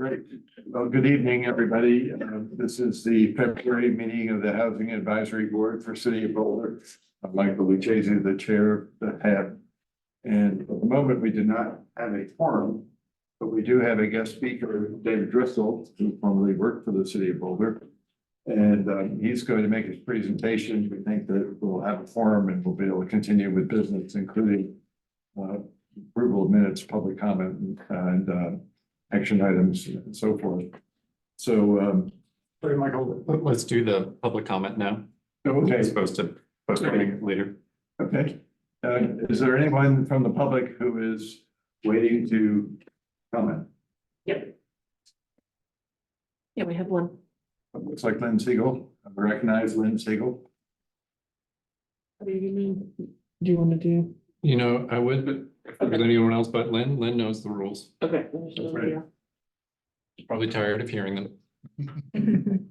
Great. Well, good evening, everybody. This is the February meeting of the Housing Advisory Board for City of Boulder. I'm Michael Lucchese, the chair of the HAB. And at the moment, we do not have a quorum, but we do have a guest speaker, David Driscoll, who formerly worked for the City of Boulder. And he's going to make his presentation. We think that we'll have a quorum and we'll be able to continue with business, including approval of minutes, public comment, and action items and so forth. So, Sorry, Michael, let's do the public comment now. okay, As opposed to postponing it later. okay. Is there anyone from the public who is waiting to comment? Yep. Yeah, we have one. Looks like Lynn Siegel. I recognize Lynn Siegel. What do you mean? Do you want to do? You know, I would, but if there's anyone else but Lynn knows the rules. Okay. Right. She's probably tired of hearing them. Can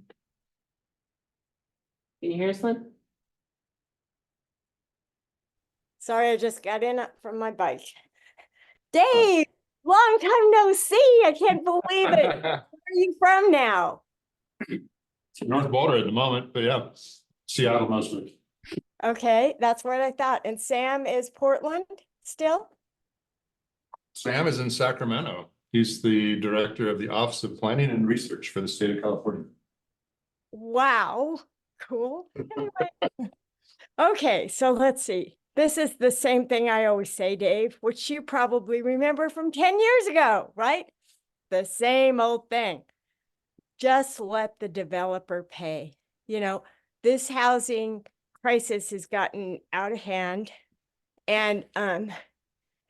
you hear us, Lynn? Sorry, I just got in from my bike. Dave, long time no see. I can't believe it. Where are you from now? North Boulder at the moment, but yeah, Seattle mostly. Okay, that's what I thought. And Sam is Portland still? Sam is in Sacramento. He's the director of the Office of Planning and Research for the state of California. Wow, cool. Anyway. Okay, so let's see. This is the same thing I always say, Dave, which you probably remember from 10 years ago, right? The same old thing. Just let the developer pay. You know, this housing crisis has gotten out of hand. And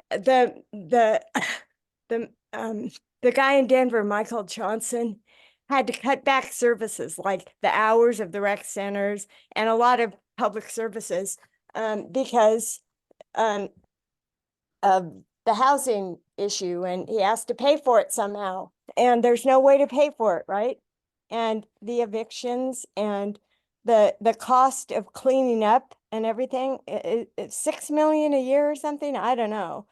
the guy in Denver, Michael Johnson, had to cut back services like the hours of the rec centers and a lot of public services because of the housing issue, and he has to pay for it somehow. And there's no way to pay for it, right? And the evictions and the cost of cleaning up and everything, it's $6 million a year or something. I don't know.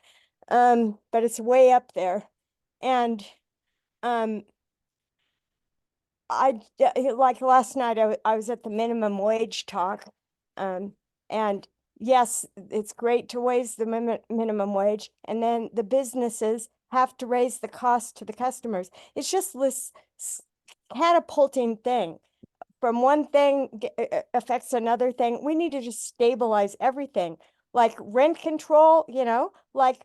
But it's way up there. And like last night, I was at the minimum wage talk. And yes, it's great to raise the minimum wage, and then the businesses have to raise the cost to the customers. It's just this catapulting thing. From one thing affects another thing. We need to just stabilize everything, like rent control, you know, like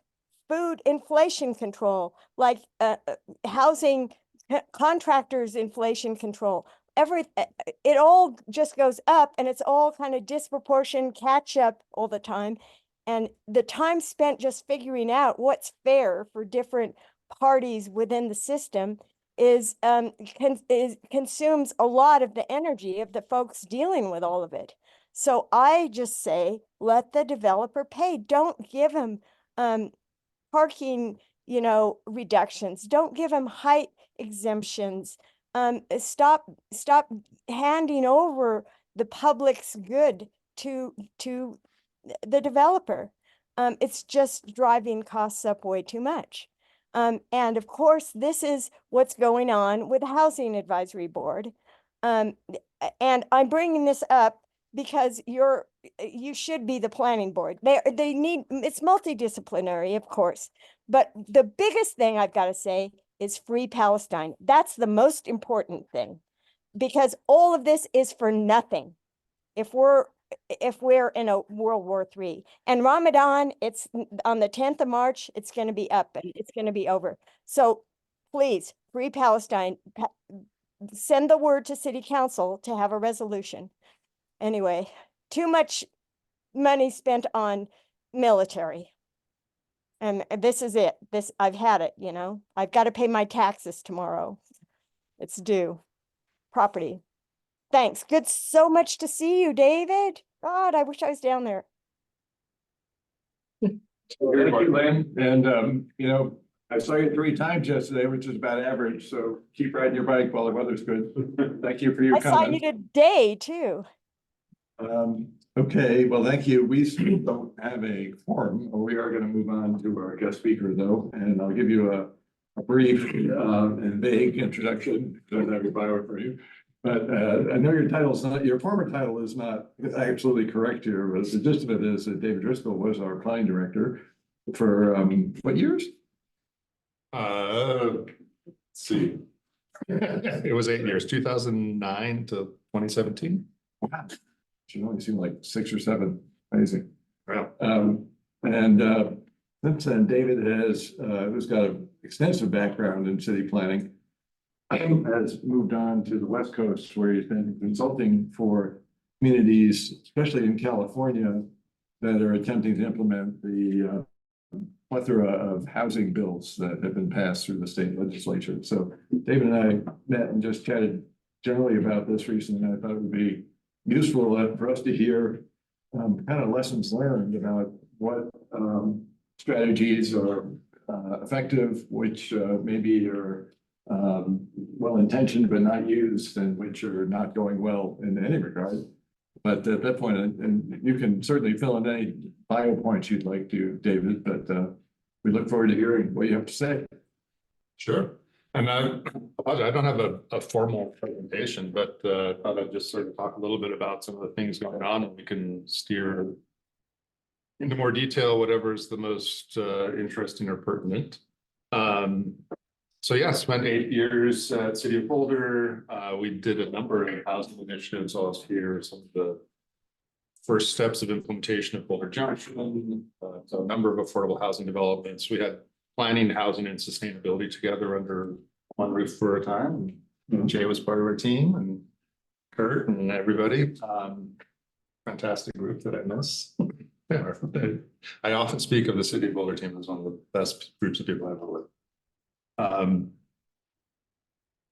food inflation control, like housing contractors inflation control. It all just goes up, and it's all kind of disproportionate catch up all the time. And the time spent just figuring out what's fair for different parties within the system is consumes a lot of the energy of the folks dealing with all of it. So I just say, let the developer pay. Don't give them parking, you know, reductions. Don't give them height exemptions. Stop handing over the public's good to the developer. It's just driving costs up way too much. And of course, this is what's going on with the Housing Advisory Board. And I'm bringing this up because you should be the planning board. They need, it's multidisciplinary, of course, but the biggest thing I've got to say is free Palestine. That's the most important thing, because all of this is for nothing if we're in a World War III. And Ramadan, it's on the 10th of March, it's going to be up and it's going to be over. So please, free Palestine. Send the word to City Council to have a resolution. Anyway, too much money spent on military. And this is it. I've had it, you know. I've got to pay my taxes tomorrow. It's due. Property. Thanks. Good so much to see you, David. God, I wish I was down there. Thank you, Lynn. And, you know, I saw you 3 times yesterday, which is about average. So keep riding your bike while the weather's good. Thank you for your I saw you comments. today too. Okay, well, thank you. We still don't have a quorum. We are going to move on to our guest speaker, though, and I'll give you a a brief and vague introduction, don't have your bio for you. But I know your title's not, your former title is not absolutely correct here, but the gist of it is that David Driscoll was our planning director for what years? Let's see. It was 8 years, 2009 to 2017. Wow. Should only seem like 6 or 7. Amazing. Wow. And since then, David who's got an extensive background in city planning, has moved on to the West Coast where he's been consulting for communities, especially in California, that are attempting to implement the plethora of housing bills that have been passed through the state legislature. So David and I met and just chatted generally about this recently, and I thought it would be useful for us to hear kind of lessons learned about what strategies are effective, which maybe are well-intentioned but not used, and which are not going well in any regard. But at that point, and you can certainly fill in any bio points you'd like to, David, but we look forward to hearing what you have to say. Sure. And I don't have a formal presentation, but I thought I'd just sort of talk a little bit about some of the things going on, and we can steer into more detail, whatever is the most interesting or pertinent. So yeah, spent 8 years at City of Boulder. We did a number of housing initiatives last year, some of the first steps of implementation of Boulder Junction, so a number of affordable housing developments. We had planning, housing, and sustainability together under one roof for a time. Jay was part of our team, and Kurt and everybody. Fantastic group that I miss. Yeah, I often speak of the City of Boulder team as one of the best groups of people I've ever with.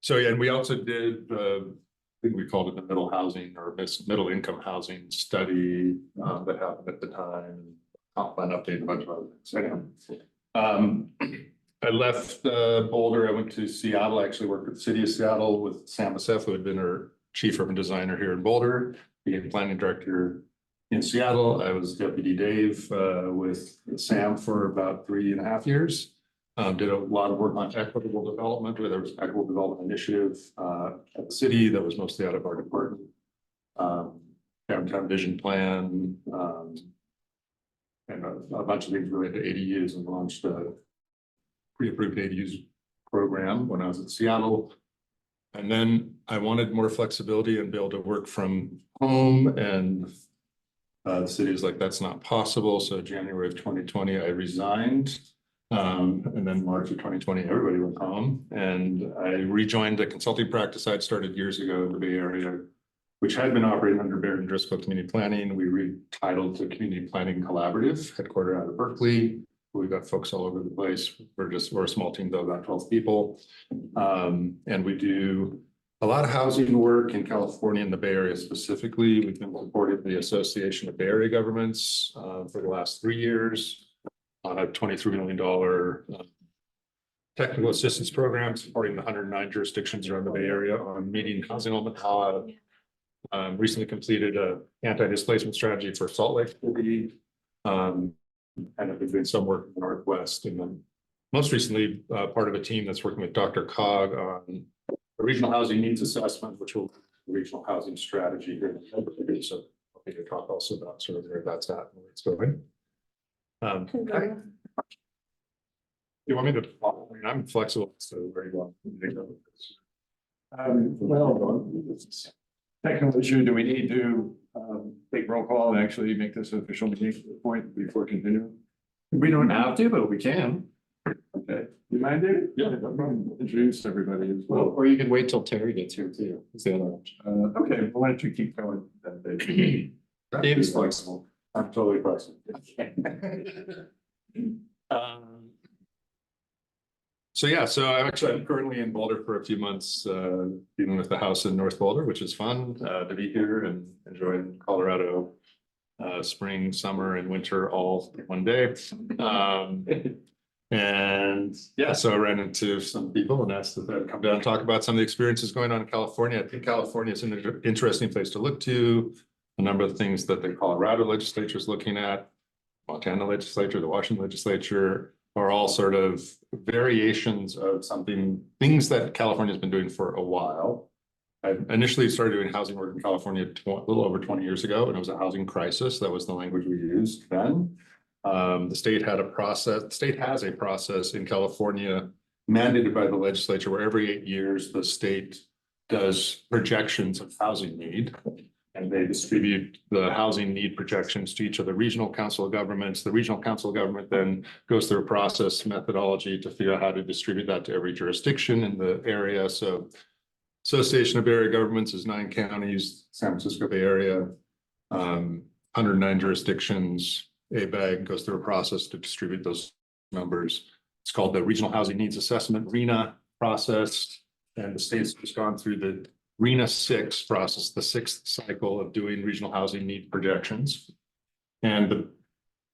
So yeah, and we also did, I think we called it the middle housing or middle income housing study that happened at the time. I'll find update a bunch of other things. I left Boulder. I went to Seattle. I actually worked with the City of Seattle with Sam Assef, who had been our chief urban designer here in Boulder, became planning director in Seattle. I was deputy Dave with Sam for about 3.5 years. Did a lot of work on equitable development, where there was an equitable development initiative at the city that was mostly out of our department. Downtown vision plan, and a bunch of things related to ADUs, and launched a pre-approved ADUs program when I was in Seattle. And then I wanted more flexibility and be able to work from home, and the city was like, that's not possible. So January of 2020, I resigned. And then March of 2020, everybody went home, and I rejoined a consulting practice I'd started years ago in the Bay Area, which had been operating under Baird and Driscoll Community Planning. We retitled to Community Planning Collaborative, headquartered out of Berkeley. We've got folks all over the place. We're a small team, though, about 12 people. And we do a lot of housing work in California and the Bay Area specifically. We've been supporting the Association of Bay Area Governments for the last 3 years on a $23 million technical assistance program supporting the 109 jurisdictions around the Bay Area on meeting housing element. Recently completed a anti-displacement strategy for Salt Lake City, and have been doing some work in the Northwest. And then most recently, part of a team that's working with Dr. Cog on a regional housing needs assessment, which will be a regional housing strategy here. So I'll be to talk also about sort of where that's at and where it's going. You want me to? I mean, I'm flexible, so very well. Well, technical issue, do we need to take roll call and actually make this an official meeting point before continuing? We don't have to, but we can. Okay, you mind, David? Yeah. No problem. Introduce everybody as well. Or you can wait till Terry gets here too. Is the other option. Okay, well, why don't you keep going? Dave? Dave is flexible. I'm totally flexible. So yeah, so I'm currently in Boulder for a few months, dealing with the house in North Boulder, which is fun to be here and enjoying Colorado spring, summer, and winter all in one day. And yeah, so I ran into some people and asked if I'd come down and talk about some of the experiences going on in California. I think California is an interesting place to look to. A number of things that the Colorado legislature is looking at, Montana legislature, the Washington legislature. are all sort of variations of things that California's been doing for a while. I initially started doing housing work in California a little over 20 years ago, and it was a housing crisis. That was the language we used then. The state has a process in California mandated by the legislature where every 8 years the state does projections of housing need. And they distribute the housing need projections to each of the regional council of governments. The regional council of government then goes through a process methodology to figure out how to distribute that to every jurisdiction in the area. So Association of Bay Area Governments is 9 counties, San Francisco Bay Area, 109 jurisdictions. ABAG goes through a process to distribute those numbers. It's called the Regional Housing Needs Assessment, RHNA process. And the state's just gone through the RHNA 6 process, the 6th cycle of doing regional housing need projections. And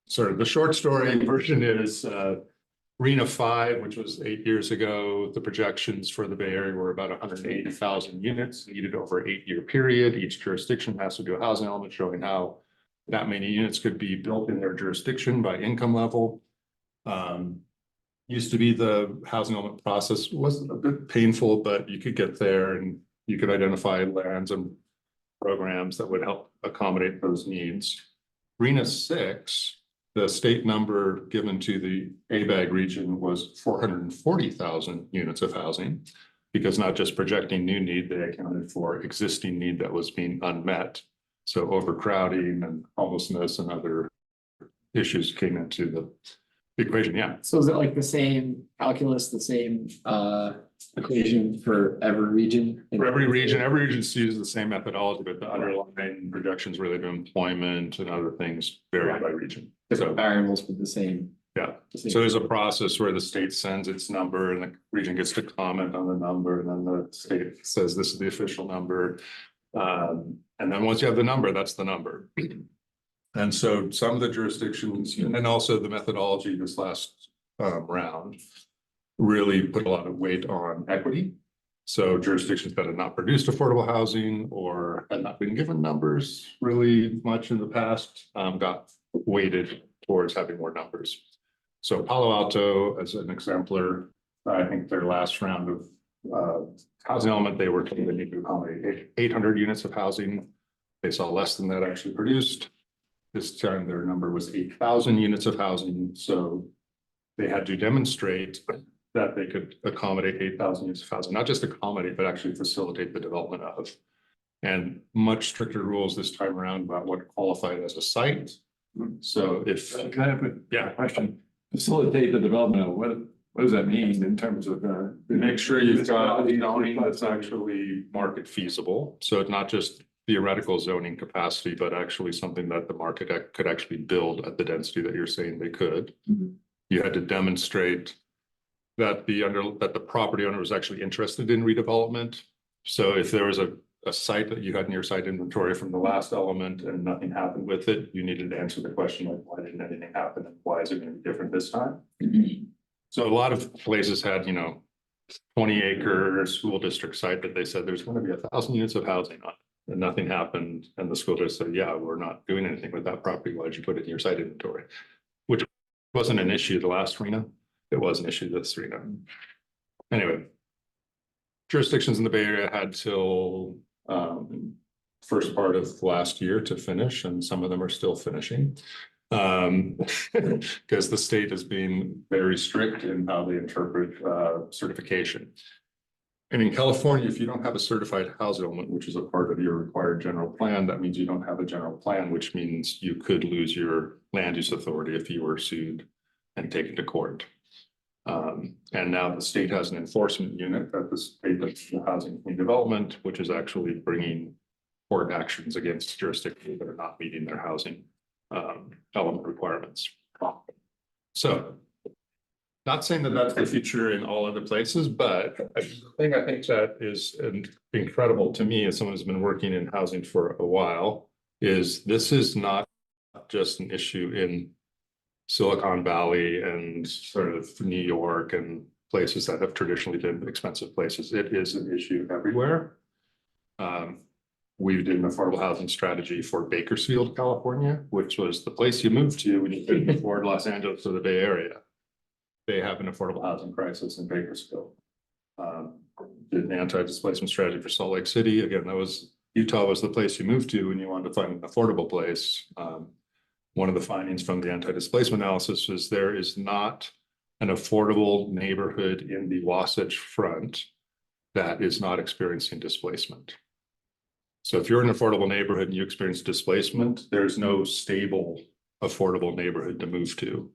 the short story version is RHNA 5, which was 8 years ago. The projections for the Bay Area were about 180,000 units needed over an 8-year period. Each jurisdiction has to do a housing element showing how that many units could be built in their jurisdiction by income level. Used to be the housing element process was a bit painful, but you could get there and you could identify lands and programs that would help accommodate those needs. RHNA 6, the state number given to the ABAG region was 440,000 units of housing, because not just projecting new need, they accounted for existing need that was being unmet. So overcrowding and homelessness and other issues came into the equation. Yeah. So is it like the same calculus, the same equation for every region? For every region uses the same methodology, but the underlying projections related to employment and other things vary by region. Different variables with the same. Yeah. So there's a process where the state sends its number and the region gets to comment on the number, and then the state says this is the official number. And then once you have the number, that's the number. And so some of the jurisdictions, and then also the methodology this last round really put a lot of weight on equity. So jurisdictions that had not produced affordable housing or had not been given numbers really much in the past got weighted towards having more numbers. So Palo Alto, as an exemplar, I think their last round of housing element, they were told they need to accommodate 800 units of housing. They saw less than that actually produced. This time their number was 8,000 units of housing. So they had to demonstrate that they could accommodate 8,000 units of housing, not just accommodate, but actually facilitate the development of. And much stricter rules this time around about what qualified as a site. So if, Can I have a question? Facilitate the development of what does that mean in terms of? make sure you've got zoning that's actually market feasible. So it's not just theoretical zoning capacity, but actually something that the market could actually build at the density that you're saying they could. Mhm. You had to demonstrate that the property owner was actually interested in redevelopment. So if there was a site that you had in your site inventory from the last element and nothing happened with it, you needed to answer the question like, why didn't anything happen and why is it going to be different this time? So a lot of places had, 20-acre school district site that they said there's going to be 1,000 units of housing on it. And nothing happened. And the school just said, yeah, we're not doing anything with that property. Why did you put it in your site inventory? Which wasn't an issue the last RHNA. It was an issue this RHNA. Anyway, jurisdictions in the Bay Area had till first part of last year to finish, and some of them are still finishing. Because the state is being very strict in how they interpret certification. And in California, if you don't have a certified housing element, which is a part of your required general plan, that means you don't have a general plan, which means you could lose your land use authority if you were sued and taken to court. And now the state has an enforcement unit at the state of housing and development, which is actually bringing court actions against jurisdictions that are not meeting their housing element requirements. So, not saying that that's the future in all other places, but the thing I think that is incredible to me as someone who's been working in housing for a while is this is not just an issue in Silicon Valley and sort of New York and places that have traditionally been expensive places. It is an issue everywhere. We did an affordable housing strategy for Bakersfield, California, which was the place you moved to when you couldn't afford Los Angeles or the Bay Area. they have an affordable housing crisis in Bakersfield. Did an anti-displacement strategy for Salt Lake City. Again, Utah was the place you moved to when you wanted to find an affordable place. One of the findings from the anti-displacement analysis was there is not an affordable neighborhood in the Wasatch Front that is not experiencing displacement. So if you're in an affordable neighborhood and you experience displacement, there's no stable, affordable neighborhood to move to.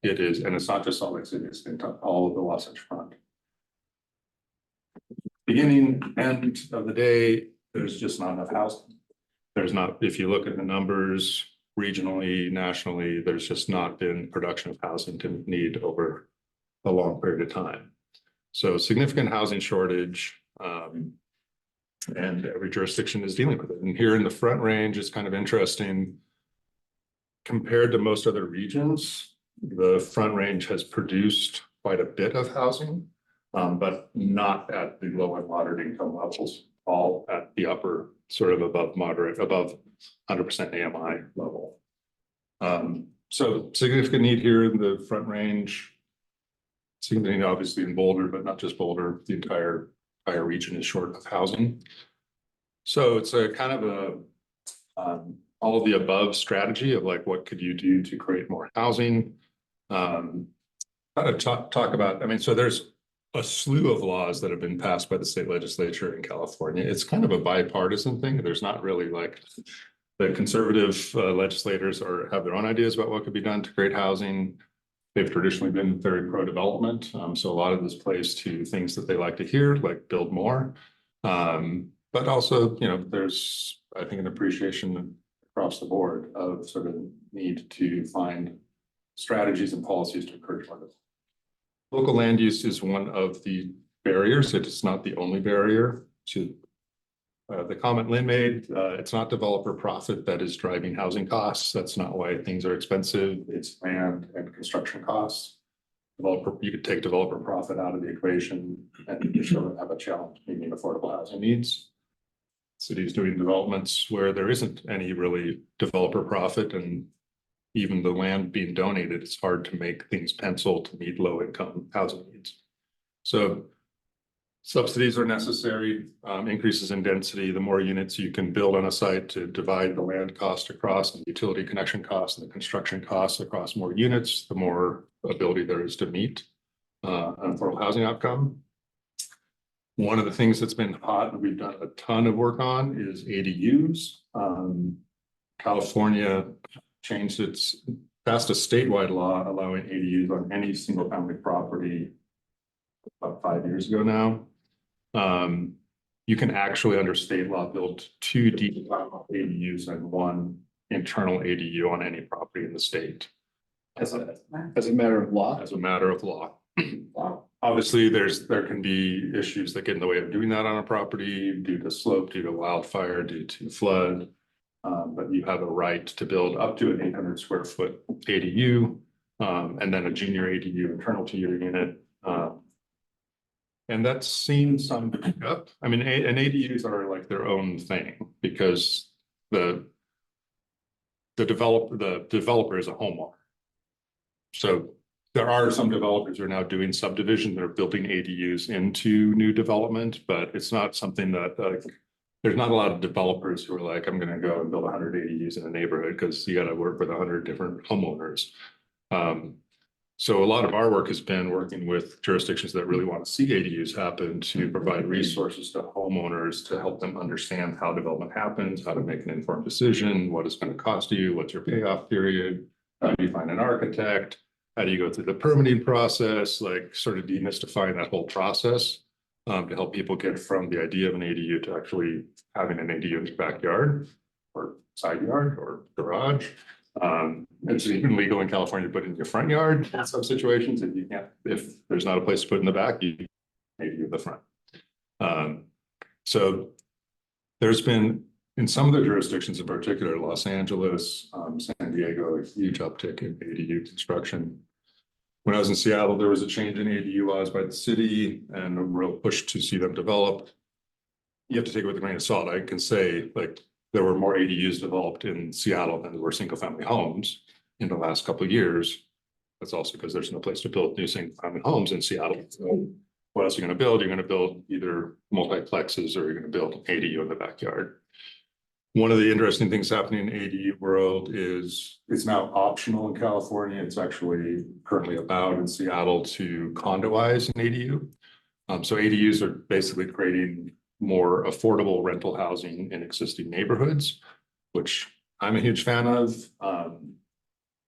It is, and it's not just Salt Lake City, it's all of the Wasatch Front. Beginning, end of the day, there's just not enough housing. There's not, if you look at the numbers regionally, nationally, there's just not been production of housing to need over a long period of time. So significant housing shortage, and every jurisdiction is dealing with it. And here in the Front Range is kind of interesting. Compared to most other regions, the Front Range has produced quite a bit of housing, but not at the low and moderate income levels, all at the upper, sort of above moderate, above 100% AMI level. So significant need here in the Front Range. Significant need obviously in Boulder, but not just Boulder. The entire region is short of housing. So it's a kind of a all of the above strategy of like, what could you do to create more housing? Kind of talk about, I mean, so there's a slew of laws that have been passed by the state legislature in California. It's kind of a bipartisan thing. There's not really like the conservative legislators have their own ideas about what could be done to create housing. They've traditionally been very pro-development. So a lot of this plays to things that they like to hear, like build more. But also, you know, there's, I think, an appreciation across the board of sort of need to find strategies and policies to encourage more. Local land use is one of the barriers. It is not the only barrier to the comment Lynn made. It's not developer profit that is driving housing costs. That's not why things are expensive. It's land and construction costs. You could take developer profit out of the equation and you still have a challenge meeting affordable housing needs. Cities doing developments where there isn't any really developer profit, and even the land being donated, it's hard to make things pencil to meet low income housing needs. So subsidies are necessary, increases in density. The more units you can build on a site to divide the land cost across the utility connection costs and the construction costs across more units, the more ability there is to meet an affordable housing outcome. One of the things that's been hot and we've done a ton of work on is ADUs. California passed a statewide law allowing ADUs on any single family property about 5 years ago now. You can actually, under state law, build 2 ADUs and 1 internal ADU on any property in the state. As a matter of law. As a matter of law. Wow. Obviously, there can be issues that get in the way of doing that on a property due to slope, due to wildfire, due to flood. But you have a right to build up to an 800 square foot ADU, and then a junior ADU internal to your unit. And that's seen some pickup. I mean, and ADUs are like their own thing because the developer is a homeowner. So there are some developers who are now doing subdivision. They're building ADUs into new development, but it's not something that there's not a lot of developers who are like, I'm going to go and build 100 ADUs in a neighborhood, because you got to work with 100 different homeowners. So a lot of our work has been working with jurisdictions that really want to see ADUs happen to provide resources to homeowners to help them understand how development happens, how to make an informed decision, what it's going to cost you, what's your payoff period, how do you find an architect, how do you go through the permitting process, like sort of demystifying that whole process to help people get from the idea of an ADU to actually having an ADU in your backyard or side yard or garage. It's even legal in California to put in your front yard in some situations. If you can't, if there's not a place to put in the back, you maybe in the front. So there's been, in some of the jurisdictions, in particular, Los Angeles, San Diego, a huge uptick in ADU construction. When I was in Seattle, there was a change in ADU laws by the city and a real push to see them develop. You have to take it with a grain of salt. I can say, like, there were more ADUs developed in Seattle than there were single family homes in the last couple of years. That's also because there's no place to build new single-family homes in Seattle. So what else are you gonna build? You're gonna build either multiplexes or you're gonna build an ADU in the backyard. One of the interesting things happening in ADU world is it's now optional in California. It's actually currently allowed in Seattle to condoize an ADU. So ADUs are basically creating more affordable rental housing in existing neighborhoods, which I'm a huge fan of.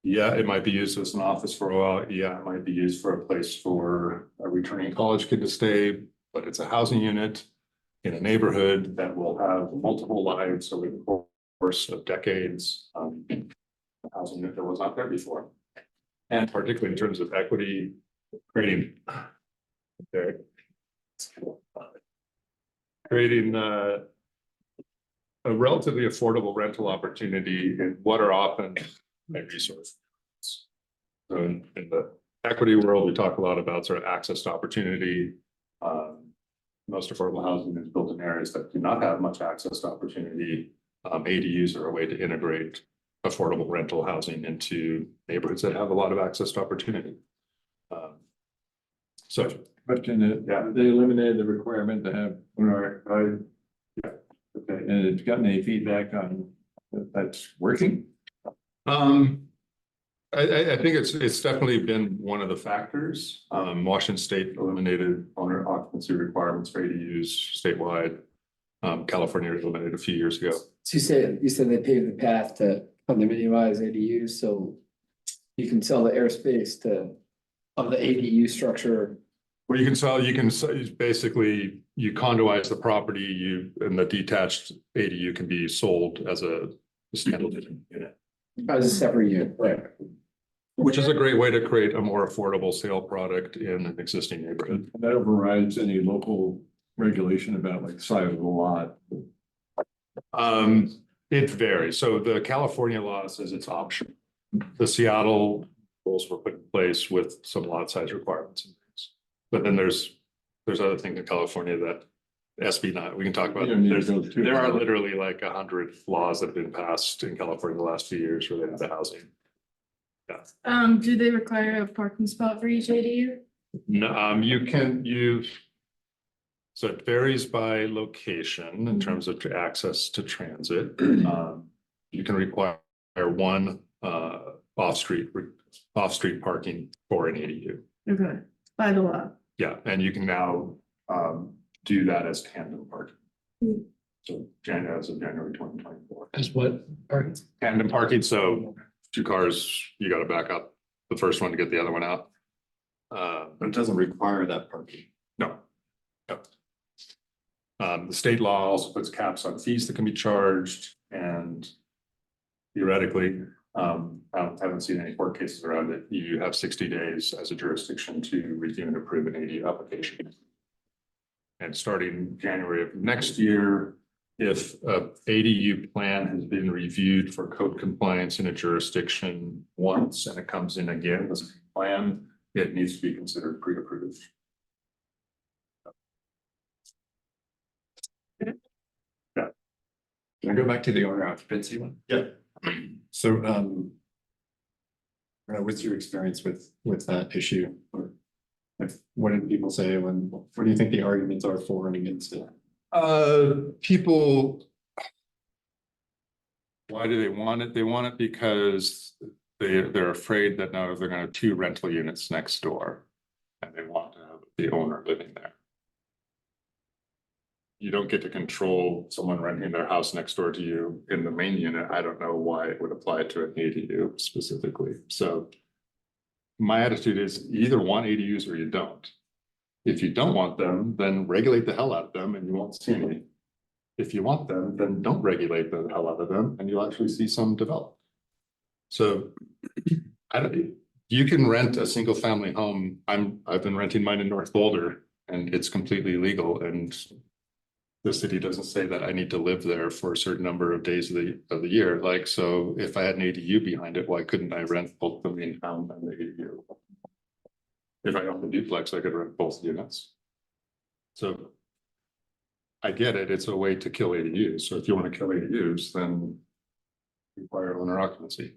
Yeah, it might be used as an office for a while. Yeah, it might be used for a place for a returning college kid to stay, but it's a housing unit in a neighborhood that will have multiple lives over the course of decades. A housing unit that was not there before. And particularly in terms of equity, creating a relatively affordable rental opportunity in what are often a resource. So in the equity world, we talk a lot about sort of access to opportunity. Most affordable housing is built in areas that do not have much access to opportunity. ADUs are a way to integrate affordable rental housing into neighborhoods that have a lot of access to opportunity. So Question is, they eliminated the requirement to have owner occupied. Yeah. Okay, and it's gotten any feedback on that's working? I think it's definitely been one of the factors. Washington State eliminated owner occupancy requirements for ADUs statewide. California eliminated a few years ago. So you said they paved the path to condominiumize ADUs, so you can sell the airspace of the ADU structure. Well, you can basically, you condoize the property, and the detached ADU can be sold as a standalone unit. As a separate unit, right? Which is a great way to create a more affordable sale product in an existing neighborhood. And that overrides any local regulation about like size of the lot. It varies. So the California law says it's optional. The Seattle rules were put in place with some lot size requirements and things. But then there's other things in California that SB 9, we can talk about. You don't need to go too There are far. literally like 100 laws that have been passed in California in the last few years related to housing. Do they require a parking spot for each ADU? No, so it varies by location in terms of access to transit. You can require one off-street parking for an ADU. Okay, by the law. Yeah, and you can now do that as tandem parking. Hmm. So as of January 2024. As what? Tandem parking, so 2 cars, you gotta back up the first one to get the other one out. But it doesn't require that parking. No. The state law also puts caps on fees that can be charged, and theoretically, I haven't seen any court cases around it. You have 60 days as a jurisdiction to review and approve an ADU application. And starting January of next year, if a ADU plan has been reviewed for code compliance in a jurisdiction once and it comes in again, the same plan, it needs to be considered pre-approved. Can I go back to the owner occupancy one? Yeah. So, what's your experience with that issue? Or what did people say what do you think the arguments are for and against it? People. Why do they want it? They want it because they're afraid that now they're gonna have 2 rental units next door. And they want to have the owner living there. You don't get to control someone renting their house next door to you in the main unit. I don't know why it would apply to an ADU specifically. So my attitude is you either want ADUs or you don't. If you don't want them, then regulate the hell out of them and you won't see any. If you want them, then don't regulate the hell out of them and you'll actually see some develop. So you can rent a single family home. I've been renting mine in North Boulder and it's completely legal, and the city doesn't say that I need to live there for a certain number of days of the year. Like, so if I had an ADU behind it, why couldn't I rent both the main home and the ADU? If I owned a duplex, I could rent both units. So I get it. It's a way to kill ADUs. So if you want to kill ADUs, then require owner occupancy.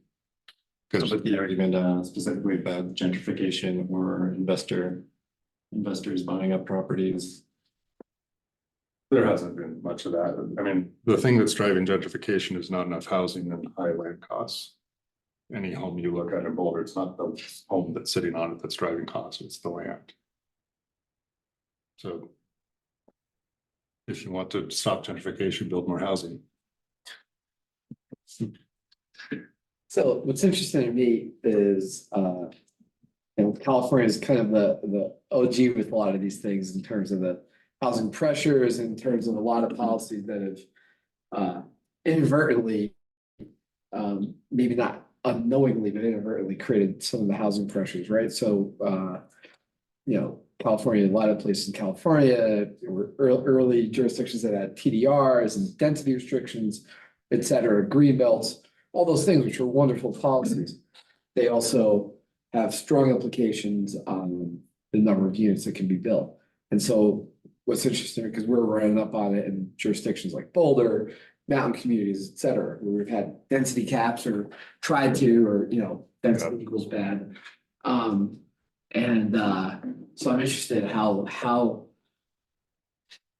Because But the argument specifically about gentrification or investors buying up properties. there hasn't been much of that. I mean, the thing that's driving gentrification is not enough housing and high land costs. Any home you look at in Boulder, it's not the home that's sitting on it that's driving costs, it's the land. So if you want to stop gentrification, build more housing. So what's interesting to me is, California is kind of the OG with a lot of these things in terms of the housing pressures, in terms of a lot of policies that have inadvertently, maybe not unknowingly, but inadvertently created some of the housing pressures, right? So, California, a lot of places in California were early jurisdictions that had TDRs and density restrictions, et cetera, green belts, all those things, which are wonderful policies. They also have strong implications on the number of units that can be built. And so what's interesting, because we're running up on it in jurisdictions like Boulder, mountain communities, et cetera, where we've had density caps or tried to, or, density equals bad. So I'm interested in how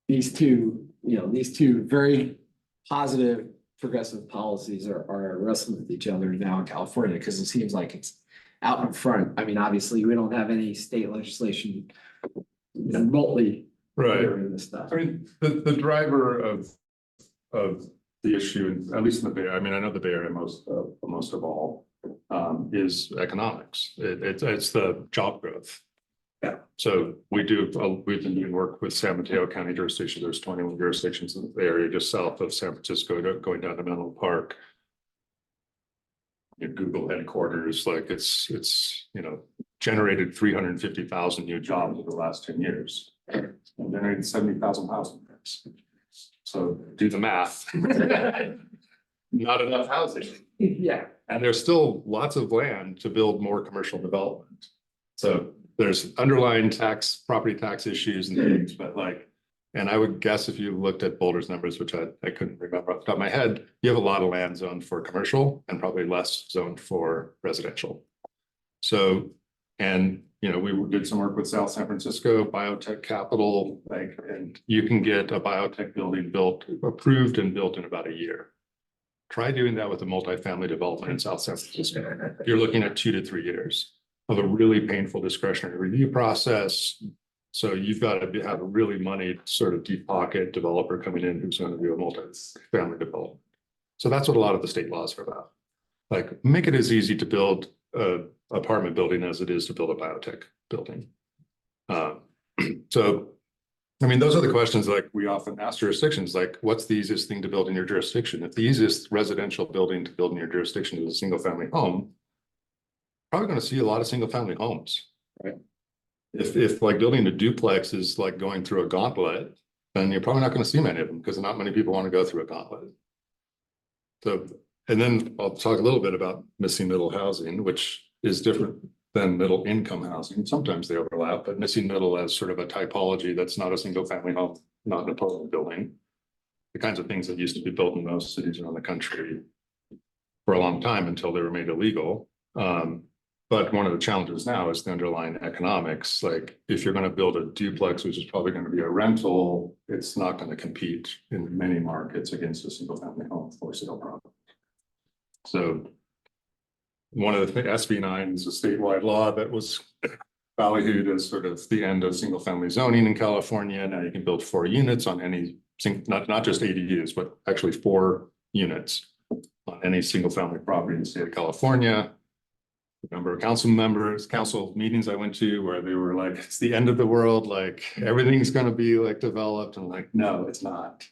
these two very positive progressive policies are wrestling with each other now in California, because it seems like it's out in front. I mean, obviously, we don't have any state legislation remotely covering this stuff. I mean, the driver of the issue, at least in the Bay Area, I mean, I know the Bay Area most of all, is economics. It's the job growth. Yeah. So we've been doing work with San Mateo County jurisdiction. There's 21 jurisdictions in the area just south of San Francisco, going down to Menlo Park. Google headquarters, like it's generated 350,000 new jobs over the last 10 years and generated 70,000 housing units. So do the math. Not enough housing. Yeah. And there's still lots of land to build more commercial development. So there's underlying property tax issues and things, but and I would guess if you looked at Boulder's numbers, which I couldn't remember off the top of my head, you have a lot of land zoned for commercial and probably less zoned for residential. So, and we did some work with South San Francisco biotech capital, and you can get a biotech building approved and built in about a year. Try doing that with a multifamily development in South San Francisco. You're looking at 2 to 3 years of a really painful discretionary review process. So you've got to have a really moneyed sort of deep pocket developer coming in who's going to do a multifamily development. So that's what a lot of the state laws are about. Make it as easy to build an apartment building as it is to build a biotech building. So, I mean, those are the questions we often ask jurisdictions, what's the easiest thing to build in your jurisdiction? If the easiest residential building to build in your jurisdiction is a single family home, probably going to see a lot of single family homes. Right. If building a duplex is going through a gauntlet, then you're probably not going to see many of them because not many people want to go through a gauntlet. So, and then I'll talk a little bit about missing middle housing, which is different than middle income housing. Sometimes they overlap, but missing middle as sort of a typology that's not a single family home, not an apartment building. The kinds of things that used to be built in most cities around the country for a long time until they were made illegal. But one of the challenges now is the underlying economics. If you're going to build a duplex, which is probably going to be a rental, it's not going to compete in many markets against a single family home for sale product. So one of the SB 9 is a statewide law that was ballyhooed as sort of the end of single family zoning in California. Now you can build 4 units on any, not just ADUs, but actually 4 units on any single family property in the state of California. Number of council meetings I went to where they were it's the end of the world, everything's going to be developed. And no, it's not.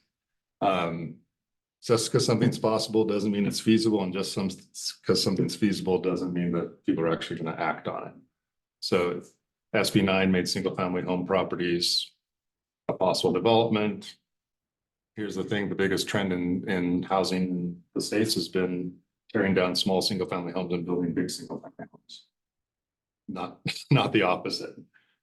Just because something's possible doesn't mean it's feasible. And just because something's feasible doesn't mean that people are actually going to act on it. So SB 9 made single family home properties a possible development. Here's the thing, the biggest trend in housing in the States has been tearing down small single family homes and building big single family homes. Not the opposite.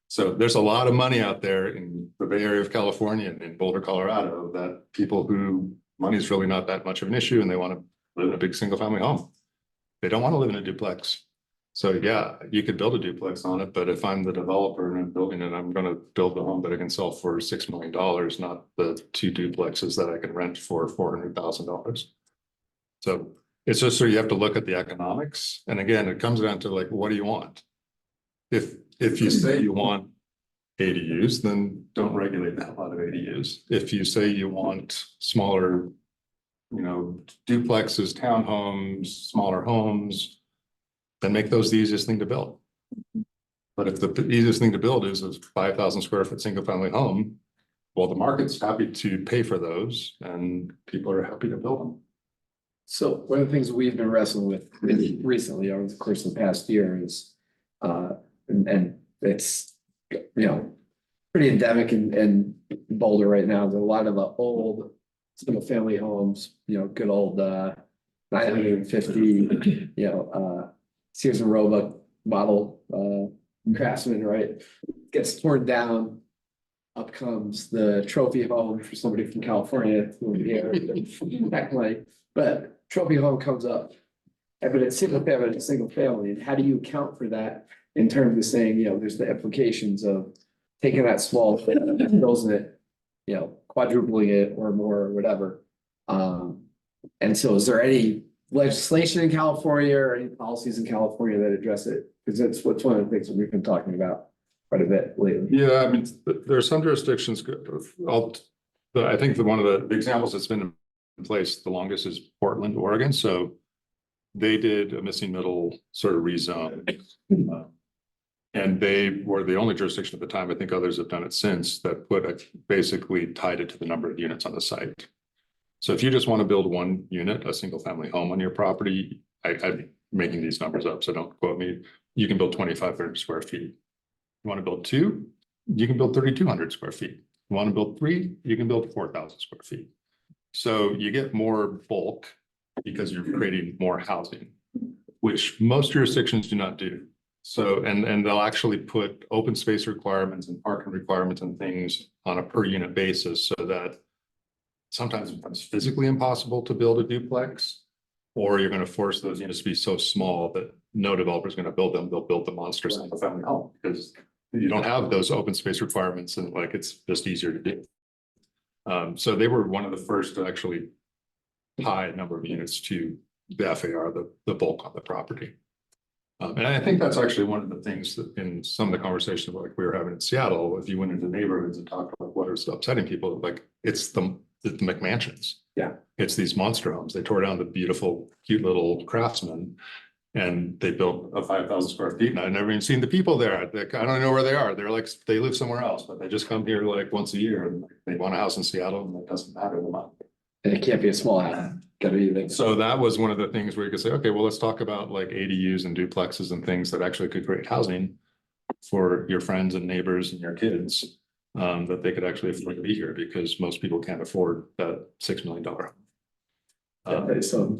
So there's a lot of money out there in the Bay Area of California and in Boulder, Colorado, that people who money is really not that much of an issue and they want to live in a big single family home. They don't want to live in a duplex. So yeah, you could build a duplex on it, but if I'm the developer and I'm building it, I'm gonna build the home that I can sell for $6 million, not the 2 duplexes that I can rent for $400,000. So it's just so you have to look at the economics. And again, it comes down to like, what do you want? If you say you want ADUs, then don't regulate that lot of ADUs. If you say you want smaller, duplexes, townhomes, smaller homes, then make those the easiest thing to build. But if the easiest thing to build is a 5,000 square foot single family home, well, the market's happy to pay for those and people are happy to build them. So one of the things we've been wrestling with recently over the course of the past year is, and it's, pretty endemic in Boulder right now. There's a lot of the old single family homes, good old 950, Sears and Roebuck model Craftsman, right? Gets torn down. Up comes the trophy home for somebody from California over here, technically, but trophy home comes up. But it's single family, and how do you account for that in terms of saying, there's the implications of taking that small, building it, quadrupling it or more or whatever. And so is there any legislation in California or any policies in California that address it? Because it's one of the things that we've been talking about quite a bit lately. Yeah, I mean, there are some jurisdictions, I think one of the examples that's been in place the longest is Portland, Oregon. So they did a missing middle sort of rezone. And they were the only jurisdiction at the time, I think others have done it since, that basically tied it to the number of units on the site. So if you just want to build one unit, a single family home on your property, I'm making these numbers up, so don't quote me. You can build 2,500 square feet. You want to build 2, you can build 3,200 square feet. You want to build 3, you can build 4,000 square feet. So you get more bulk because you're creating more housing, which most jurisdictions do not do. So, and they'll actually put open space requirements and parking requirements and things on a per unit basis so that sometimes it becomes physically impossible to build a duplex, or you're going to force those units to be so small that no developer is going to build them. They'll build the monster single family home because you don't have those open space requirements and like it's just easier to do. So they were one of the first to actually tie a number of units to the FAR, the bulk on the property. And I think that's actually one of the things that in some of the conversations like we were having in Seattle, if you went into neighborhoods and talked about what is upsetting people, like it's the McMansions. Yeah. It's these monster homes. They tore down the beautiful, cute little Craftsman and they built a 5,000 square feet. And I've never even seen the people there. I don't know where they are. They're like, they live somewhere else, but they just come here like once a year and they want a house in Seattle and it doesn't matter to them. And it can't be a small house. Gotta be big. So that was one of the things where you could say, okay, well, let's talk about like ADUs and duplexes and things that actually could create housing for your friends and neighbors and your kids, that they could actually afford to be here because most people can't afford that $6 million home. So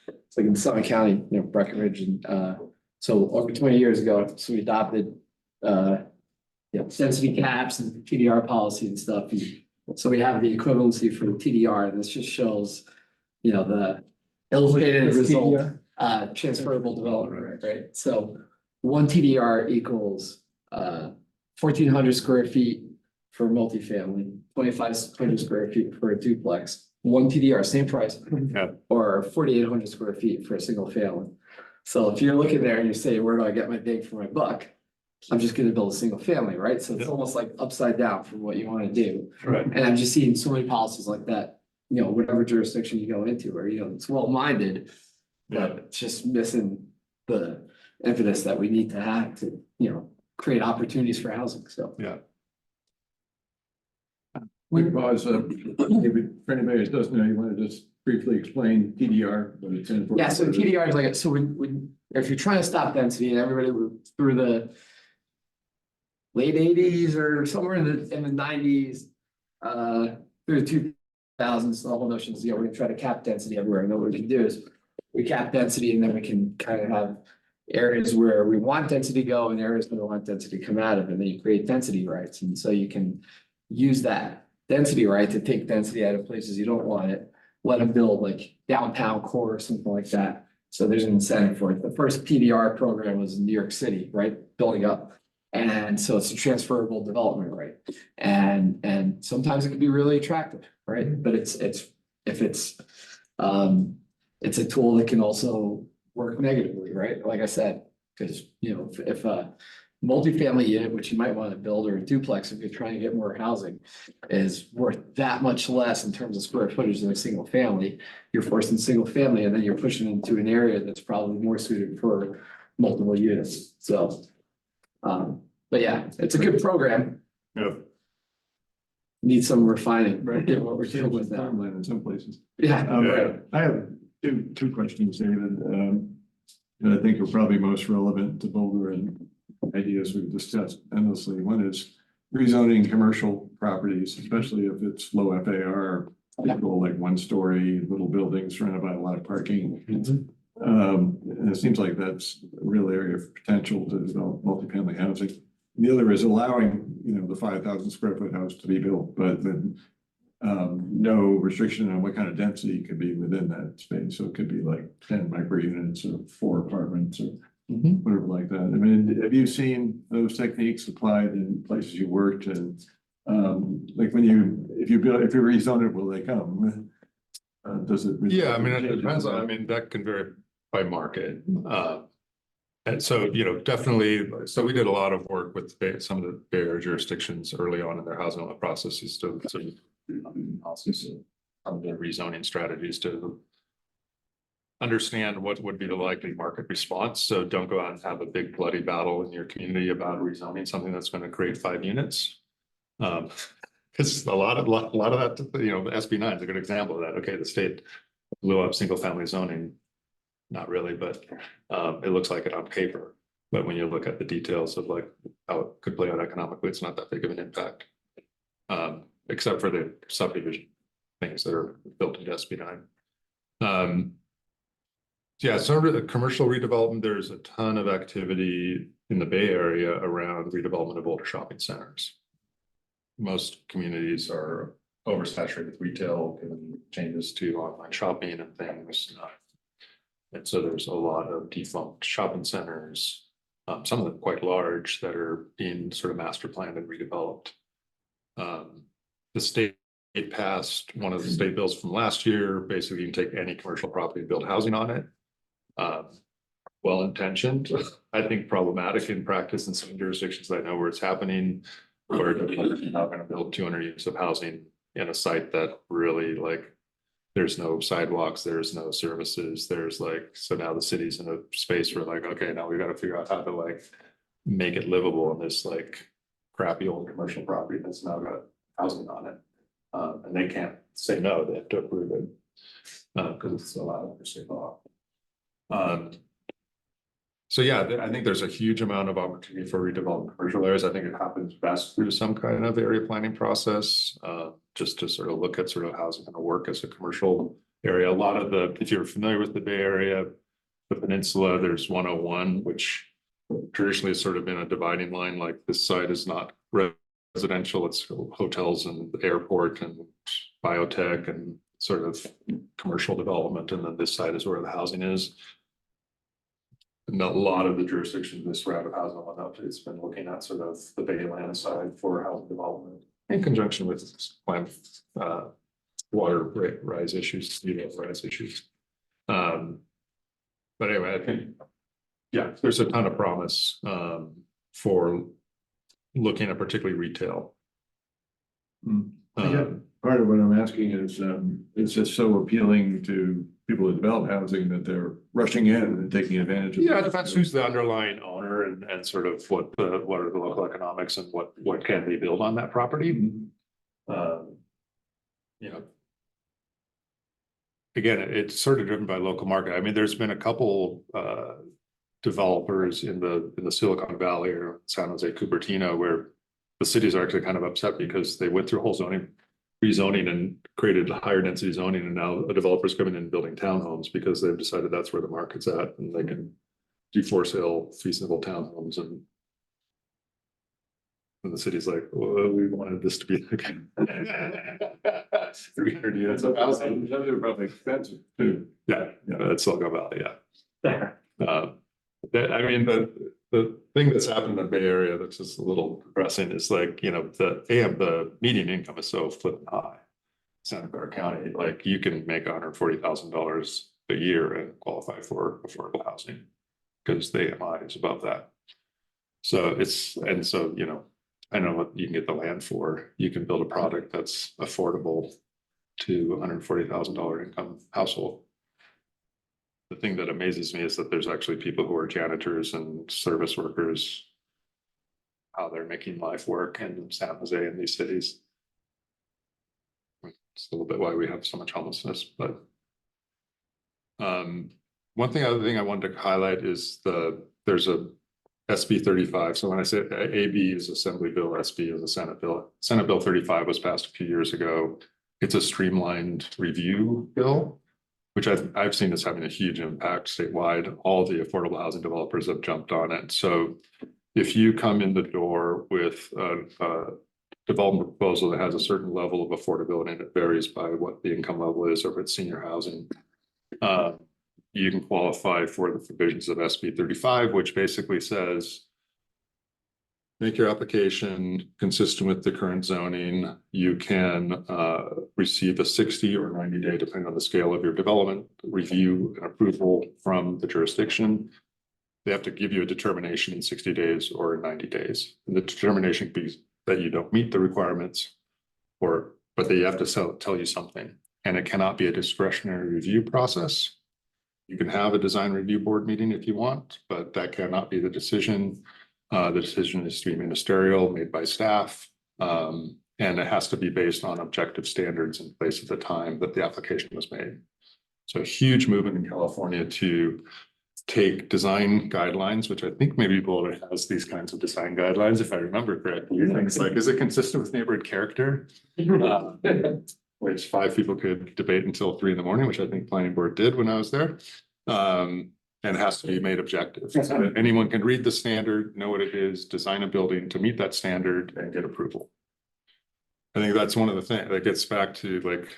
it's like in Summit County, Breckenridge, and so over 20 years ago, so we adopted density caps and TDR policy and stuff. So we have the equivalency for the TDR, and this just shows, the illustrated result, transferable development, right? So 1 TDR equals 1,400 square feet for multifamily, 2,500 square feet for a duplex. 1 TDR, same price, Yeah. or 4,800 square feet for a single family. So if you're looking there and you say, where do I get my bang for my buck? I'm just gonna build a single family, right? So it's almost like upside down from what you want to do. Right. And I've just seen so many policies like that, whatever jurisdiction you go into, where, it's well-minded, but it's just missing the impetus that we need to have to, create opportunities for housing, so. Yeah. We pause, for anybody that doesn't know, you want to just briefly explain TDR, what it stands for? Yeah, so TDR is like, so when if you're trying to stop density and everybody through the late 80s or somewhere in the 90s, through the 2000s, the whole notion is, we're gonna try to cap density everywhere. And what we can do is we cap density and then we can kind of have areas where we want density to go and areas that we want density to come out of, and then you create density rights. And so you can use that density right to take density out of places you don't want it, let them build like downtown core or something like that. So there's an incentive for it. The first PDR program was in New York City, right, building up. And so it's a transferable development rate. And sometimes it can be really attractive, right? But it's a tool that can also work negatively, right? Like I said, because, you know, if a multifamily unit, which you might want to build, or a duplex, if you're trying to get more housing, is worth that much less in terms of square footage than a single family, you're forcing single family, and then you're pushing into an area that's probably more suited for multiple units. So, but yeah, it's a good program. Yeah. Needs some refining, Right, given what we're dealing with now. farmland in some places. Yeah. Yeah. I have two questions, David. That I think are probably most relevant to Boulder and ideas we've discussed endlessly. One is rezoning commercial properties, especially if it's low FAR, people like one-story little buildings surrounded by a lot of parking. And it seems like that's a real area of potential to develop multifamily housing. The other is allowing, you know, the 5,000 square foot house to be built, but then no restriction on what kind of density could be within that space. So it could be like 10 micro units or 4 apartments or whatever like that. I mean, have you seen those techniques applied in places you worked? And like if you rezone it, will they come? Does it? Yeah, I mean, it depends on, I mean, that can vary by market. And so, you know, definitely, so we did a lot of work with some of the Bay Area jurisdictions early on in their housing development processes to analysis of their rezoning strategies to understand what would be the likely market response. So don't go out and have a big bloody battle in your community about rezoning something that's going to create 5 units. Because a lot of that, you know, the SB 9 is a good example of that. Okay, the state blew up single family zoning. Not really, but it looks like it on paper. But when you look at the details of like how it could play out economically, it's not that big of an impact. Except for the subdivision things that are built into SB 9. Yeah, sort of the commercial redevelopment, there's a ton of activity in the Bay Area around redevelopment of older shopping centers. Most communities are oversaturated with retail, given changes to online shopping and things. And so there's a lot of defunct shopping centers, some of them quite large, that are being sort of master planned and redeveloped. The state passed one of the state bills from last year. Basically, you can take any commercial property and build housing on it. Well-intentioned, I think problematic in practice in some jurisdictions I know where it's happening, where developers are now going to build 200 units of housing in a site that really, like, there's no sidewalks, there's no services, there's like, so now the city's in a space where like, okay, now we got to figure out how to like make it livable in this like crappy old commercial property that's now got housing on it. And they can't say no, they have to approve it because it's allowed under state law. So yeah, I think there's a huge amount of opportunity for redevelopment commercial areas. I think it happens best through some kind of area planning process, just to sort of look at sort of how's it going to work as a commercial area. A lot of the, if you're familiar with the Bay Area, the peninsula, there's 101, which traditionally has sort of been a dividing line. Like this side is not residential, it's hotels and the airport and biotech and sort of commercial development. And then this side is where the housing is. And a lot of the jurisdictions, this route of housing development, it's been looking at sort of the Bayland side for housing development in conjunction with plant water rise issues, rise issues. But anyway, I think, yeah, there's a ton of promise for looking at particularly retail. Part of what I'm asking is, it's just so appealing to people who develop housing that they're rushing in and taking advantage of. Yeah, it depends who's the underlying owner and sort of what are the local economics and what can they build on that property. You know, again, it's sort of driven by local market. I mean, there's been a couple developers in the Silicon Valley or San Jose Cupertino where the cities are actually kind of upset because they went through whole rezoning and created higher density zoning, and now a developer's coming in and building townhomes because they've decided that's where the market's at and they can do for sale feasible townhomes, and the city's like, well, we wanted this to be 300 units of housing. Those are probably expensive too. Yeah, that's Silicon Valley, yeah. I mean, the thing that's happened in the Bay Area that's just a little depressing is like, you know, the median income is so flipping high. Santa Clara County, like you can make $140,000 a year and qualify for affordable housing because the AMI is above that. So you know, I know what you can get the land for. You can build a product that's affordable to $140,000 income household. The thing that amazes me is that there's actually people who are janitors and service workers, how they're making life work in San Jose and these cities. It's a little bit why we have so much homelessness, but other thing I wanted to highlight is there's a SB 35. So when I say AB is Assembly Bill, SB is a Senate bill. Senate Bill 35 was passed a few years ago. It's a streamlined review bill, which I've seen as having a huge impact statewide. All the affordable housing developers have jumped on it. So if you come in the door with a development proposal that has a certain level of affordability and it varies by what the income level is, or if it's senior housing, you can qualify for the provisions of SB 35, which basically says, make your application consistent with the current zoning. You can receive a 60 or 90-day, depending on the scale of your development, review and approval from the jurisdiction. They have to give you a determination in 60 days or 90 days. And the determination can be that you don't meet the requirements, but they have to tell you something. And it cannot be a discretionary review process. You can have a design review board meeting if you want, but that cannot be the decision. The decision is to be ministerial, made by staff, and it has to be based on objective standards in place at the time that the application was made. So a huge movement in California to take design guidelines, which I think maybe Boulder has these kinds of design guidelines, if I remember correctly. Things like, is it consistent with neighborhood character? Which 5 people could debate until 3 a.m, which I think planning board did when I was there. And it has to be made objective. So that anyone can read the standard, know what it is, design a building to meet that standard and get approval. I think that's one of the things that gets back to like,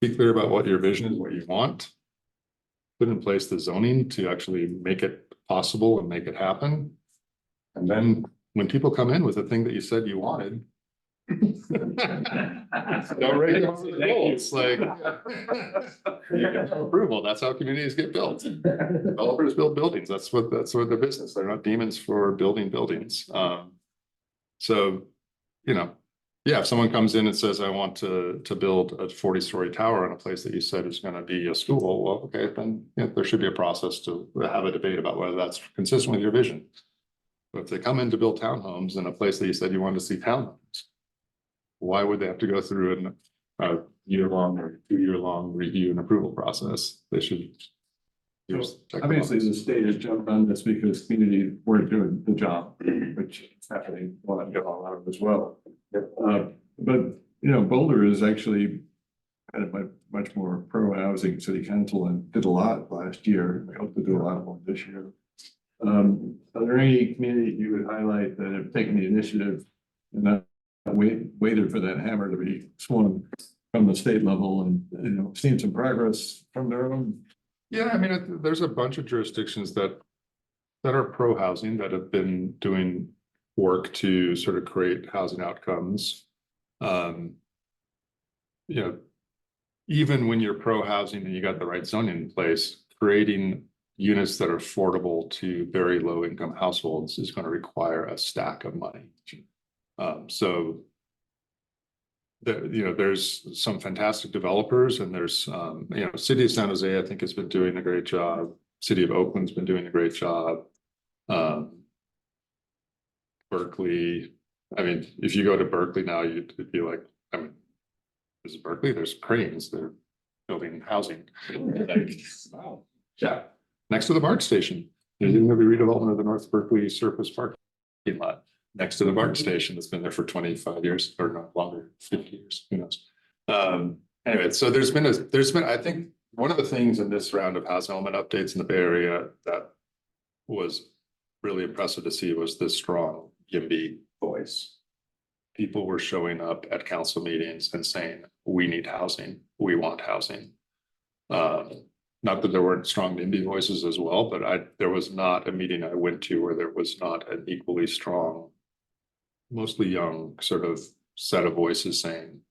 be clear about what your vision is, what you want. Put in place the zoning to actually make it possible and make it happen. And then when people come in with the thing that you said you wanted, don't rate them over the goals, like approval. That's how communities get built. Developers build buildings. That's what their business. They're not demons for building buildings. So, you know, yeah, if someone comes in and says, I want to build a 40-story tower on a place that you said is going to be a school, well, okay, then there should be a process to have a debate about whether that's consistent with your vision. But if they come in to build townhomes in a place that you said you wanted to see townhomes, why would they have to go through a year-long or 2-year-long review and approval process? They should. Obviously, the state has jumped on this because communities weren't doing the job, which is happening a lot of as well. But you know, Boulder is actually had a much more pro-housing city council and did a lot last year. I hope to do a lot more this year. Are there any communities you would highlight that have taken the initiative and not waited for that hammer to be swung from the state level and, you know, seen some progress from their own? Yeah, I mean, there's a bunch of jurisdictions that are pro-housing that have been doing work to sort of create housing outcomes. You know, even when you're pro-housing and you got the right zoning in place, creating units that are affordable to very low income households is going to require a stack of money. So you know, there's some fantastic developers, and there's you know, City of San Jose, I think, has been doing a great job. City of Oakland's been doing a great job. Berkeley, I mean, if you go to Berkeley now, you'd be like, I mean, this is Berkeley, there's cranes, they're building housing. Like, wow. Yeah, next to the BART station. There's going to be redevelopment of the North Berkeley surface parking lot next to the BART station that's been there for 25 years or not longer, 50 years, who knows. Anyway, so there's been, I think one of the things in this round of housing element updates in the Bay Area that was really impressive to see was this strong YIMBY voice. People were showing up at council meetings and saying, we need housing, we want housing. not that there weren't strong NIMBY voices as well, but there was not a meeting I went to where there was not an equally strong, mostly young sort of set of voices saying,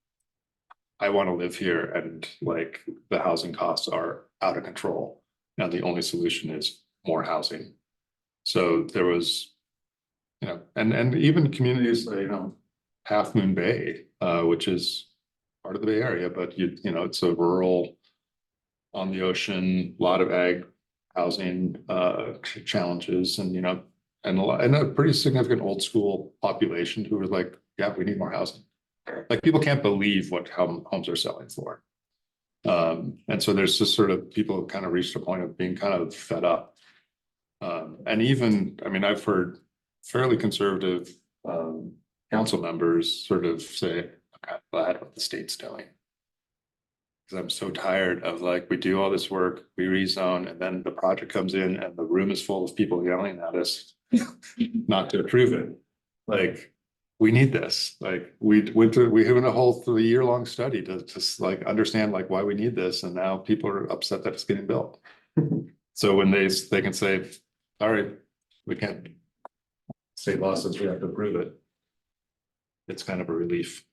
I want to live here and like the housing costs are out of control. And the only solution is more housing. So there was, and even communities, Half Moon Bay, which is part of the Bay Area, but it's a rural on the ocean, a lot of ag housing challenges and and a pretty significant old school population who were like, yeah, we need more housing. Like people can't believe what homes are selling for. And so there's just sort of people have kind of reached a point of being kind of fed up. And even, I've heard fairly conservative council members sort of say, I'm kind of glad what the state's doing. Because I'm so tired of like, we do all this work, we rezone, and then the project comes in and the room is full of people yelling at us not to approve it. Like, we need this. Like, we have a whole 3-year-long study to just like understand like why we need this. And now people are upset that it's getting built. So when they can say, all right, we can't, state law says we have to approve it. It's kind of a relief.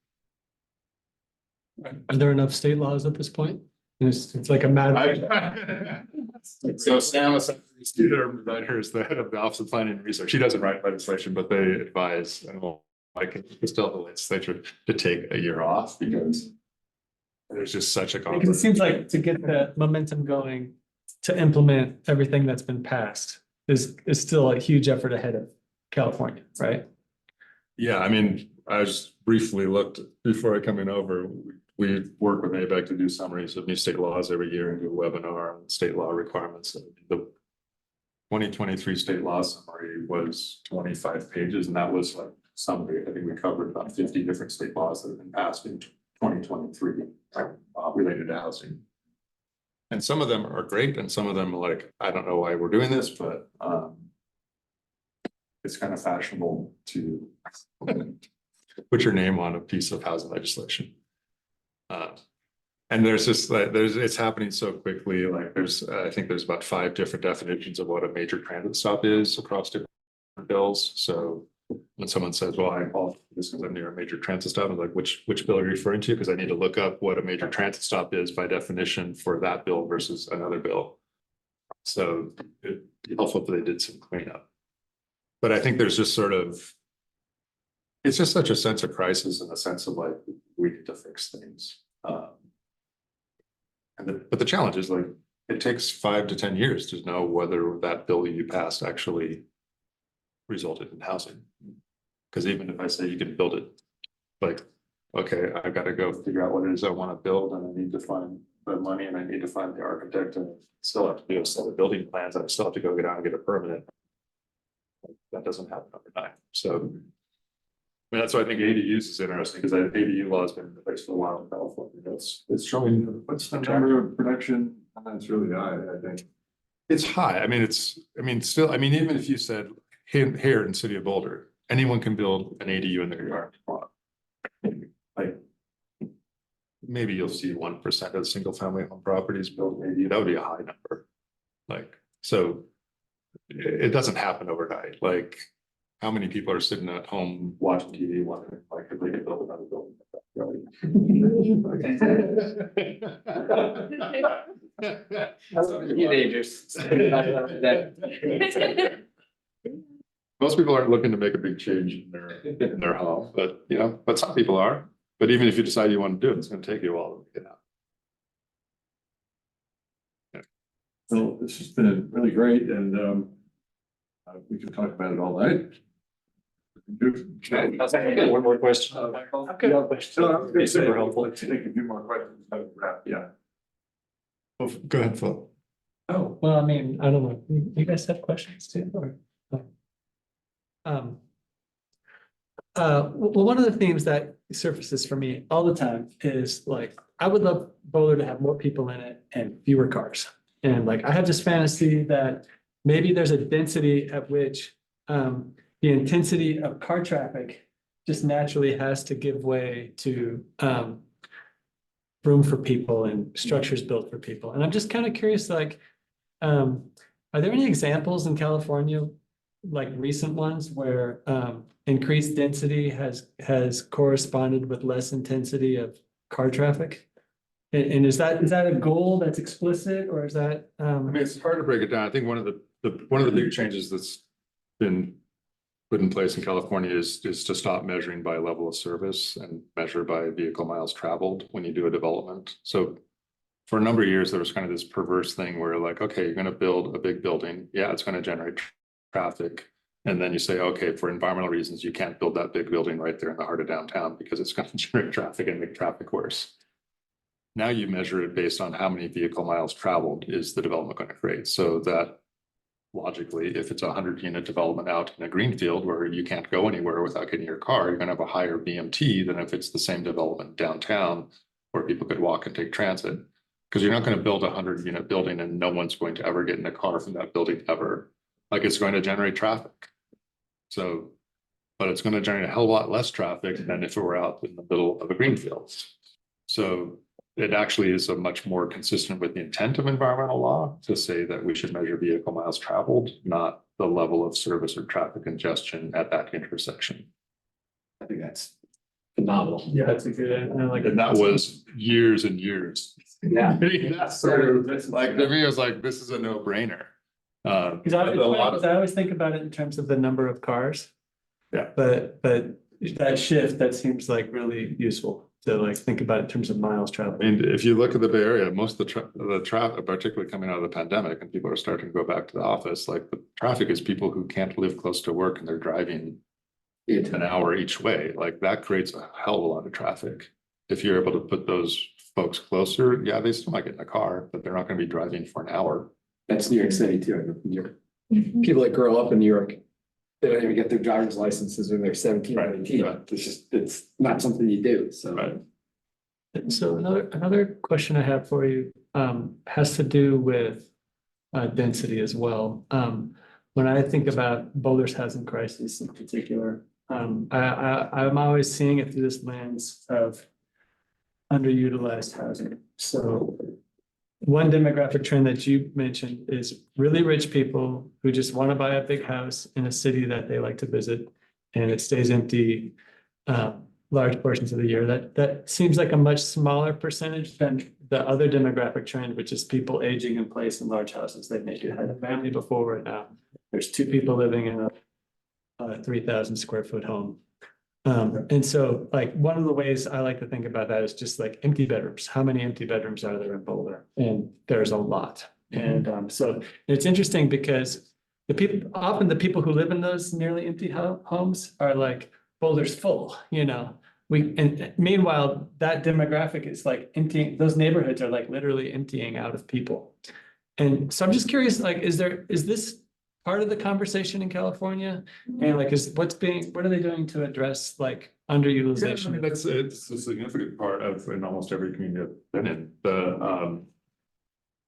Are there enough state laws at this point? It's like a matter. So Sam is their writers, the head of the Office of Planning and Research. She doesn't write legislation, but they advise and just tell the legislature to take a year off because there's just such a Because it conflict. seems like to get the momentum going, to implement everything that's been passed is still a huge effort ahead of California, right? Yeah, I just briefly looked before I coming over. We work with ABEC to do summaries of new state laws every year and do a webinar on state law requirements. The 2023 state law summary was 25 pages, and that was like summary. I think we covered about 50 different state laws that have been passed in 2023 related to housing. And some of them are great, and some of them are like, I don't know why we're doing this, but it's kind of fashionable to put your name on a piece of housing legislation. And there's just like, it's happening so quickly. Like I think there's about 5 different definitions of what a major transit stop is across different bills. So when someone says, well, I qualify for this because I'm near a major transit stop, I'm like, which bill are you referring to? Because I need to look up what a major transit stop is by definition for that bill versus another bill. So it'd be helpful if they did some cleanup. But I think there's just sort of, it's just such a sense of crisis in the sense of like, we need to fix things. But the challenge is like, it takes 5 to 10 years to know whether that bill you passed actually resulted in housing. Because even if I say you can build it, like, okay, I got to go figure out what it is I want to build, and I need to find the money, and I need to find the architect, and still have to do a set of building plans, and I still have to go get out and get a permit. That doesn't happen overnight. So that's why I think ADUs is interesting, because that ADU law has been in place for a while in California. It's showing What's the number of production? That's really high, I think. it's high. Still, even if you said here in City of Boulder, anyone can build an ADU in their yard. Like maybe you'll see 1% of single family home properties built an ADU. That would be a high number. Like, so it doesn't happen overnight. Like, how many people are sitting at home watching TV wondering like if they could build another building? Teenagers. Most people aren't looking to make a big change in their home, but some people are. But even if you decide you want to do it, it's going to take you a while to get out. Well, this has been really great, and we can talk about it all night. One more question. Super helpful. Let's take a few more questions. Yeah. Go ahead, Phil. Oh, well, I don't know. You guys have questions too, or? Well, one of the themes that surfaces for me all the time is like, I would love Boulder to have more people in it and fewer cars. And like, I have this fantasy that maybe there's a density at which the intensity of car traffic just naturally has to give way to room for people and structures built for people. And I'm just kind of curious, like, are there any examples in California, like recent ones, where increased density has corresponded with less intensity of car traffic? And is that a goal that's explicit, or is that I mean, it's hard to break it down. I think one of the big changes that's been put in place in California is to stop measuring by level of service and measure by vehicle miles traveled when you do a development. So for a number of years, there was kind of this perverse thing where like, okay, you're going to build a big building. Yeah, it's going to generate traffic. And then you say, okay, for environmental reasons, you can't build that big building right there in the heart of downtown because it's going to generate traffic and make traffic worse. Now you measure it based on how many vehicle miles traveled is the development going to create. So that logically, if it's a 100-unit development out in a greenfield where you can't go anywhere without getting your car, you're going to have a higher BMT than if it's the same development downtown where people could walk and take transit. Because you're not going to build a 100-unit building and no one's going to ever get in a car from that building ever. Like it's going to generate traffic. So, but it's going to generate a hell of a lot less traffic than if it were out in the middle of a greenfield. So it actually is a much more consistent with the intent of environmental law to say that we should measure vehicle miles traveled, not the level of service or traffic congestion at that intersection. I think that's phenomenal. yeah, that's a good, and I like And that was years and years. Yeah. That's sort of, like, to me, it was like, this is a no-brainer. Because A lot of, I always think about it in terms of the number of cars. Yeah. But that shift, that seems like really useful to like think about in terms of miles I traveled. mean, if you look at the Bay Area, most of the traffic, particularly coming out of the pandemic and people are starting to go back to the office, like the traffic is people who can't live close to work and they're driving an hour each way. Like that creates a hell of a lot of traffic. If you're able to put those folks closer, yeah, they still might get in a car, but they're not going to be driving for an hour. That's New York City too. I know from New York. Mhm. People that grow up in New York, they don't even get their driver's licenses when they're 17 or Right, 18. right. It's not something you do, so. Right. So another question I have for you has to do with density as well. When I think about Boulder's housing crisis in particular, I'm always seeing it through this lens of underutilized housing. So one demographic trend that you mentioned is really rich people who just want to buy a big house in a city that they like to visit, and it stays empty large portions of the year. That seems like a much smaller percentage than the other demographic trend, which is people aging in place in large houses. They maybe had a family before, and now there's two people living in a 3,000 square foot home. And so like one of the ways I like to think about that is just like empty bedrooms. How many empty bedrooms are there in Boulder? And there's a lot. And so it's interesting because often the people who live in those nearly empty homes are like, Boulder's full, you know. And meanwhile, that demographic is like emptying, those neighborhoods are like literally emptying out of people. And so I'm just curious, like, is this part of the conversation in California? And like, what are they doing to address like Yeah, I mean, underutilization? it's a significant part of in almost every community I've been in.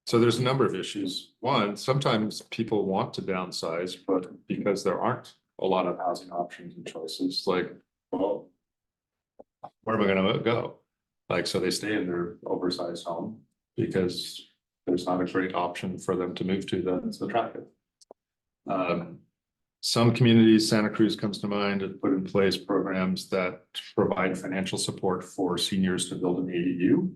So there's a number of issues. One, sometimes people want to downsize, but because there aren't a lot of housing options and choices, like, well, where am I gonna go? Like, so they stay in their oversized home because there's not a great option for them to move to that's attractive. Some communities, Santa Cruz comes to mind, have put in place programs that provide financial support for seniors to build an ADU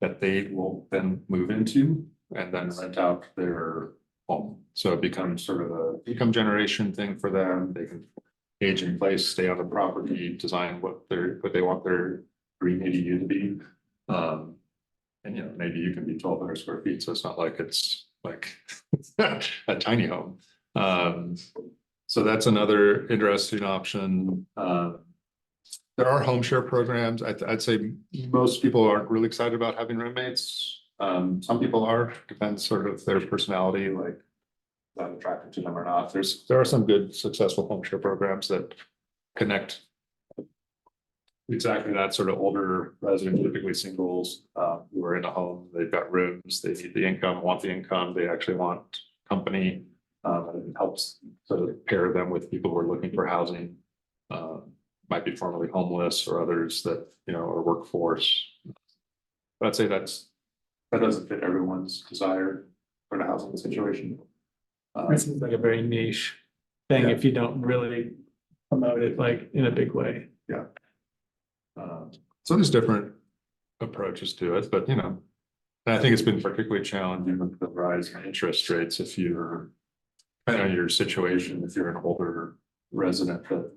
that they will then move into and then rent out their home. So it becomes sort of a income generation thing for them. They can age in place, stay on the property, design what they want their green ADU to be. And you know, maybe you can be 1,200 square feet, so it's not like it's like a tiny home. So that's another interesting option. There are home share programs. I'd say most people aren't really excited about having roommates. Some people are, depends sort of their personality, like that attracted to them or not. There are some good successful home share programs that connect exactly that sort of older residents, typically singles, who are in a home, they've got rooms, they need the income, want the income, they actually want company. And it helps sort of pair them with people who are looking for housing, might be formerly homeless or others that, you know, are workforce. But I'd say that doesn't fit everyone's desire for the housing situation. It seems like a very niche thing Yeah. if you don't really promote it like in a big way. So there's different approaches to it, but and I think it's been particularly challenging with the rise in interest rates if you're, depending on your situation, if you're an older resident that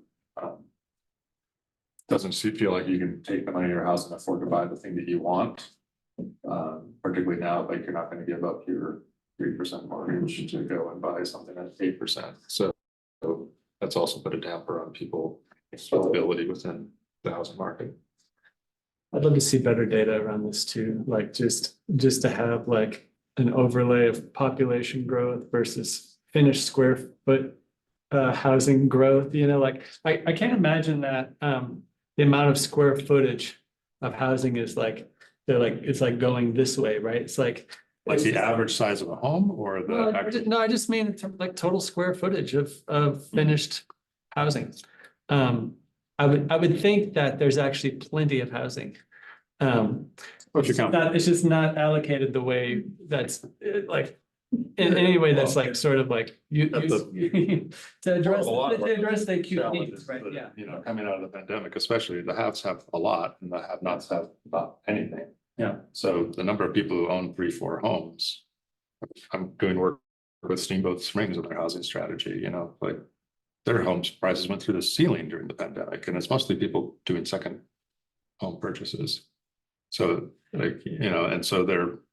doesn't feel like you can take the money in your house and afford to buy the thing that you want. Particularly now, like you're not going to give up your 3% mortgage to go and buy something at 8%. So that's also put a damper on people's ability within the housing market. I'd love to see better data around this too, like just to have like an overlay of population growth versus finished square foot housing growth, like I can't imagine that the amount of square footage of housing is like, it's like going this way, right? It's like The average size of a home or the well, actual. no, I just mean in terms like total square footage of finished housing. I would think that there's actually plenty of housing. What's your count? It's just not allocated the way that's like, in any way that's like sort of like you to address the acute needs, right? Yeah. Coming out of the pandemic, especially the haves have a lot and the have-nots have about anything. Yeah. So the number of people who own 3-4 homes, I'm doing work with Steamboat Springs and their housing strategy, like their homes prices went through the ceiling during the pandemic, and it's mostly people doing second home purchases. So and so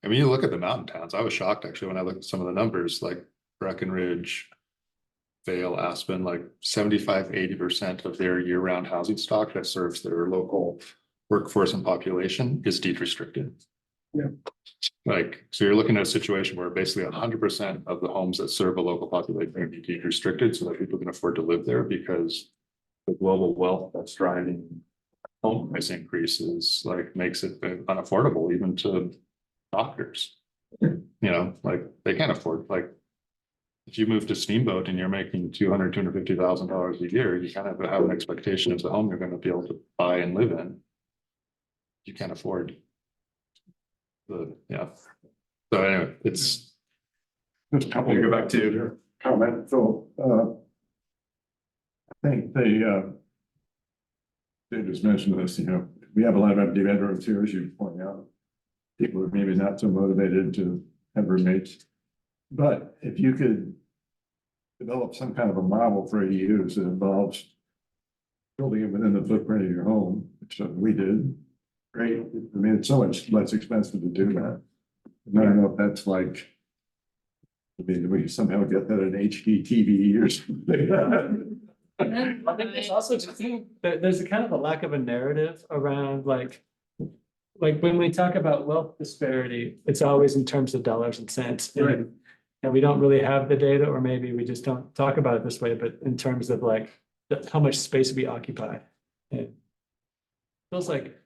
you look at the mountain towns, I was shocked actually when I looked at some of the numbers, like Breckenridge, Vale, Aspen, like 75-80% of their year-round housing stock that serves their local workforce and population is deed restricted. Yeah. So you're looking at a situation where basically 100% of the homes that serve a local population are deed restricted so that people can afford to live there, because the global wealth that's driving home price increases makes it unaffordable even to doctors. Like they can't afford, if you move to Steamboat and you're making $250,000 a year, you kind of have an expectation of the home you're going to be able to buy and live in. You can't afford so anyway, it's Just a couple. We'll go back to your comment, so, I think they just mentioned this, we have a lot of empty bedrooms here, as you point out. People are maybe not so motivated to have roommates. But if you could develop some kind of a model for ADUs that involves building it within the footprint of your home, which we did, great. I mean, it's so much less expensive to do that. And I don't know if that's we somehow get that in HDTV or something. I think there's also there's a kind of a lack of a narrative around like when we talk about wealth disparity, it's always in terms of dollars and cents. Right. And we don't really have the data, or maybe we just don't talk about it this way, but in terms of how much space we occupy. It feels like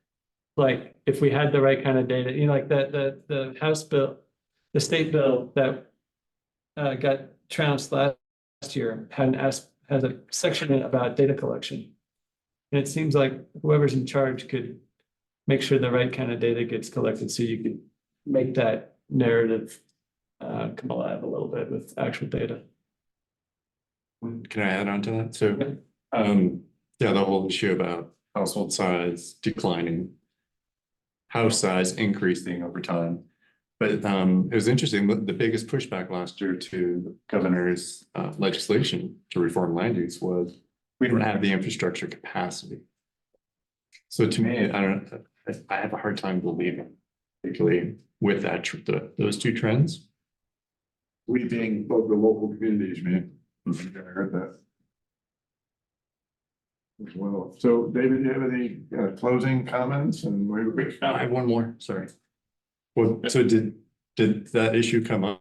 if we had the right kind of data, like the House bill, the state bill that got trounced last year has a section in it about data collection. And it seems like whoever's in charge could make sure the right kind of data gets collected so you can make that narrative come alive a little bit with actual data. Can I add on to that? So, the whole issue about household size declining, house size increasing over time. But it was interesting, the biggest pushback last year to the governor's legislation to reform land use was we don't have the infrastructure capacity. So to me, I have a hard time believing, particularly with that those two trends. We being both the local communities, man. I heard that. As well. So David, do you have any closing comments and I have one more, sorry. Well, so did that issue come up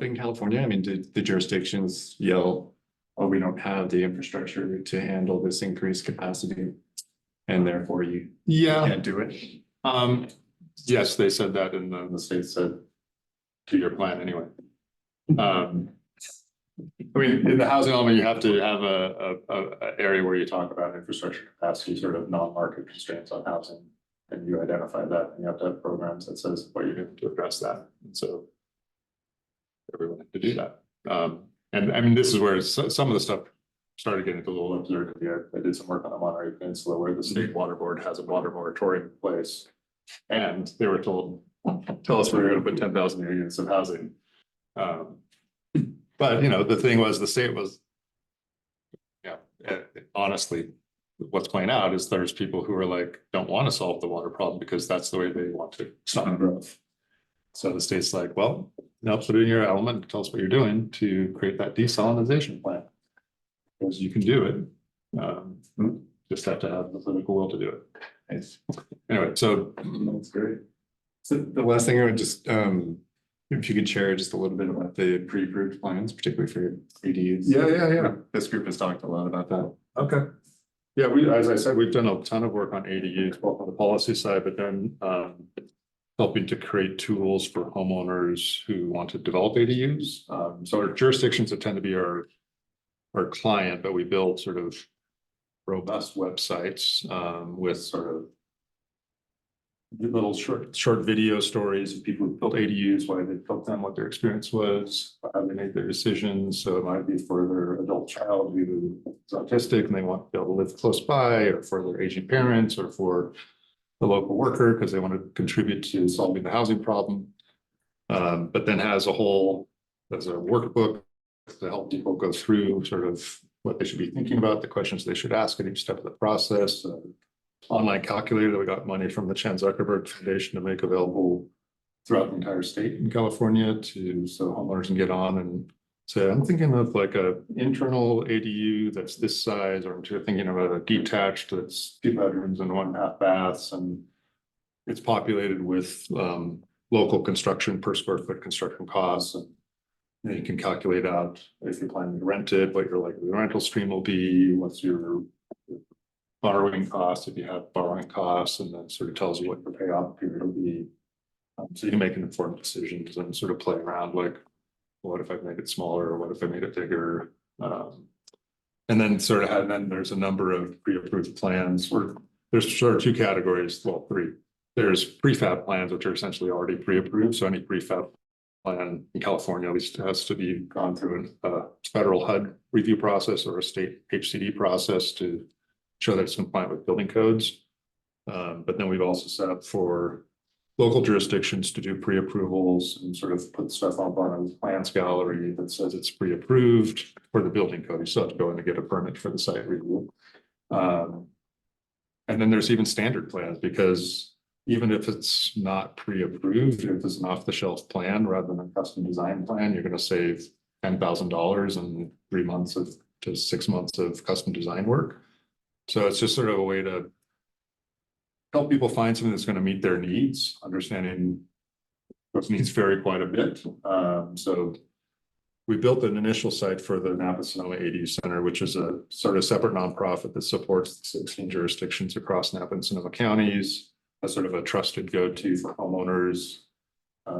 in California? I mean, did the jurisdictions yell, oh, we don't have the infrastructure to handle this increased capacity, and therefore you can't do it? yes, they said that, and then the state said to your plan anyway. I mean, in the housing element, you have to have a area where you talk about infrastructure capacity, sort of non-market constraints on housing. And you identify that, and you have to have programs that says what you're doing to address that, and so. Everyone had to do that, and I mean, this is where some of the stuff started getting a little absurd. I did some work on the Monterey Peninsula where the state water board has a water moratorium in place. And they were told, tell us we're gonna put 10,000 new units of housing. But you know, the thing was, the state was. Yeah, honestly, what's playing out is there's people who are like, don't want to solve the water problem because that's the way they want to stop growth. So the state's like, well, now put it in your element, tell us what you're doing to create that desalinization plant. Because you can do it. Just have to have the political will to do it. Nice. Anyway, so That's great. So the last thing I would just, if you could share just a little bit about the pre-approved plans, particularly for ADUs. yeah. This group has talked a lot about that. Okay. Yeah, we, as I said, we've done a ton of work on ADUs, both on the policy side, but then helping to create tools for homeowners who want to develop ADUs. So our jurisdictions that tend to be our client, but we build sort of robust websites with sort of little short video stories of people who built ADUs, why they built them, what their experience was, how they made their decisions. So it might be for their adult child who is autistic and they want to be able to live close by, or for their aging parents, or for the local worker because they want to contribute to solving the housing problem. But then has a workbook to help people go through sort of what they should be thinking about, the questions they should ask at each step of the process. Online calculator that we got money from the Chan Zuckerberg Foundation to make available throughout the entire state in California so homeowners can get on and say, I'm thinking of like a internal ADU that's this size, or I'm thinking about a detached that's 2 bedrooms and 1.5 baths, and it's populated with local construction per square foot construction costs. And then you can calculate out if you're planning to rent it, what your likely rental stream will be, what's your borrowing costs, if you have borrowing costs, and then sort of tells you what your payoff period will be. So you can make an informed decision and sort of play around like, what if I made it smaller, or what if I made it bigger? And then then there's a number of pre-approved plans, or there's sort of 2 categories, well, 3. There's prefab plans, which are essentially already pre-approved. So any prefab plan in California at least has to be gone through a federal HUD review process or a state HCD process to show that it's compliant with building codes. But then we've also set up for local jurisdictions to do pre-approvals and sort of put stuff up on a plans gallery that says it's pre-approved for the building code. You still have to go in to get a permit for the site review. And then there's even standard plans, because even if it's not pre-approved, if it's an off-the-shelf plan rather than a custom design plan, you're going to save $10,000 in 3 months to 6 months of custom design work. So it's just sort of a way to help people find something that's going to meet their needs, understanding those needs vary quite a bit. So we built an initial site for the Napa Sonoma ADU Center, which is a sort of separate nonprofit that supports 16 jurisdictions across Napa and Sonoma counties, as sort of a trusted go-to for homeowners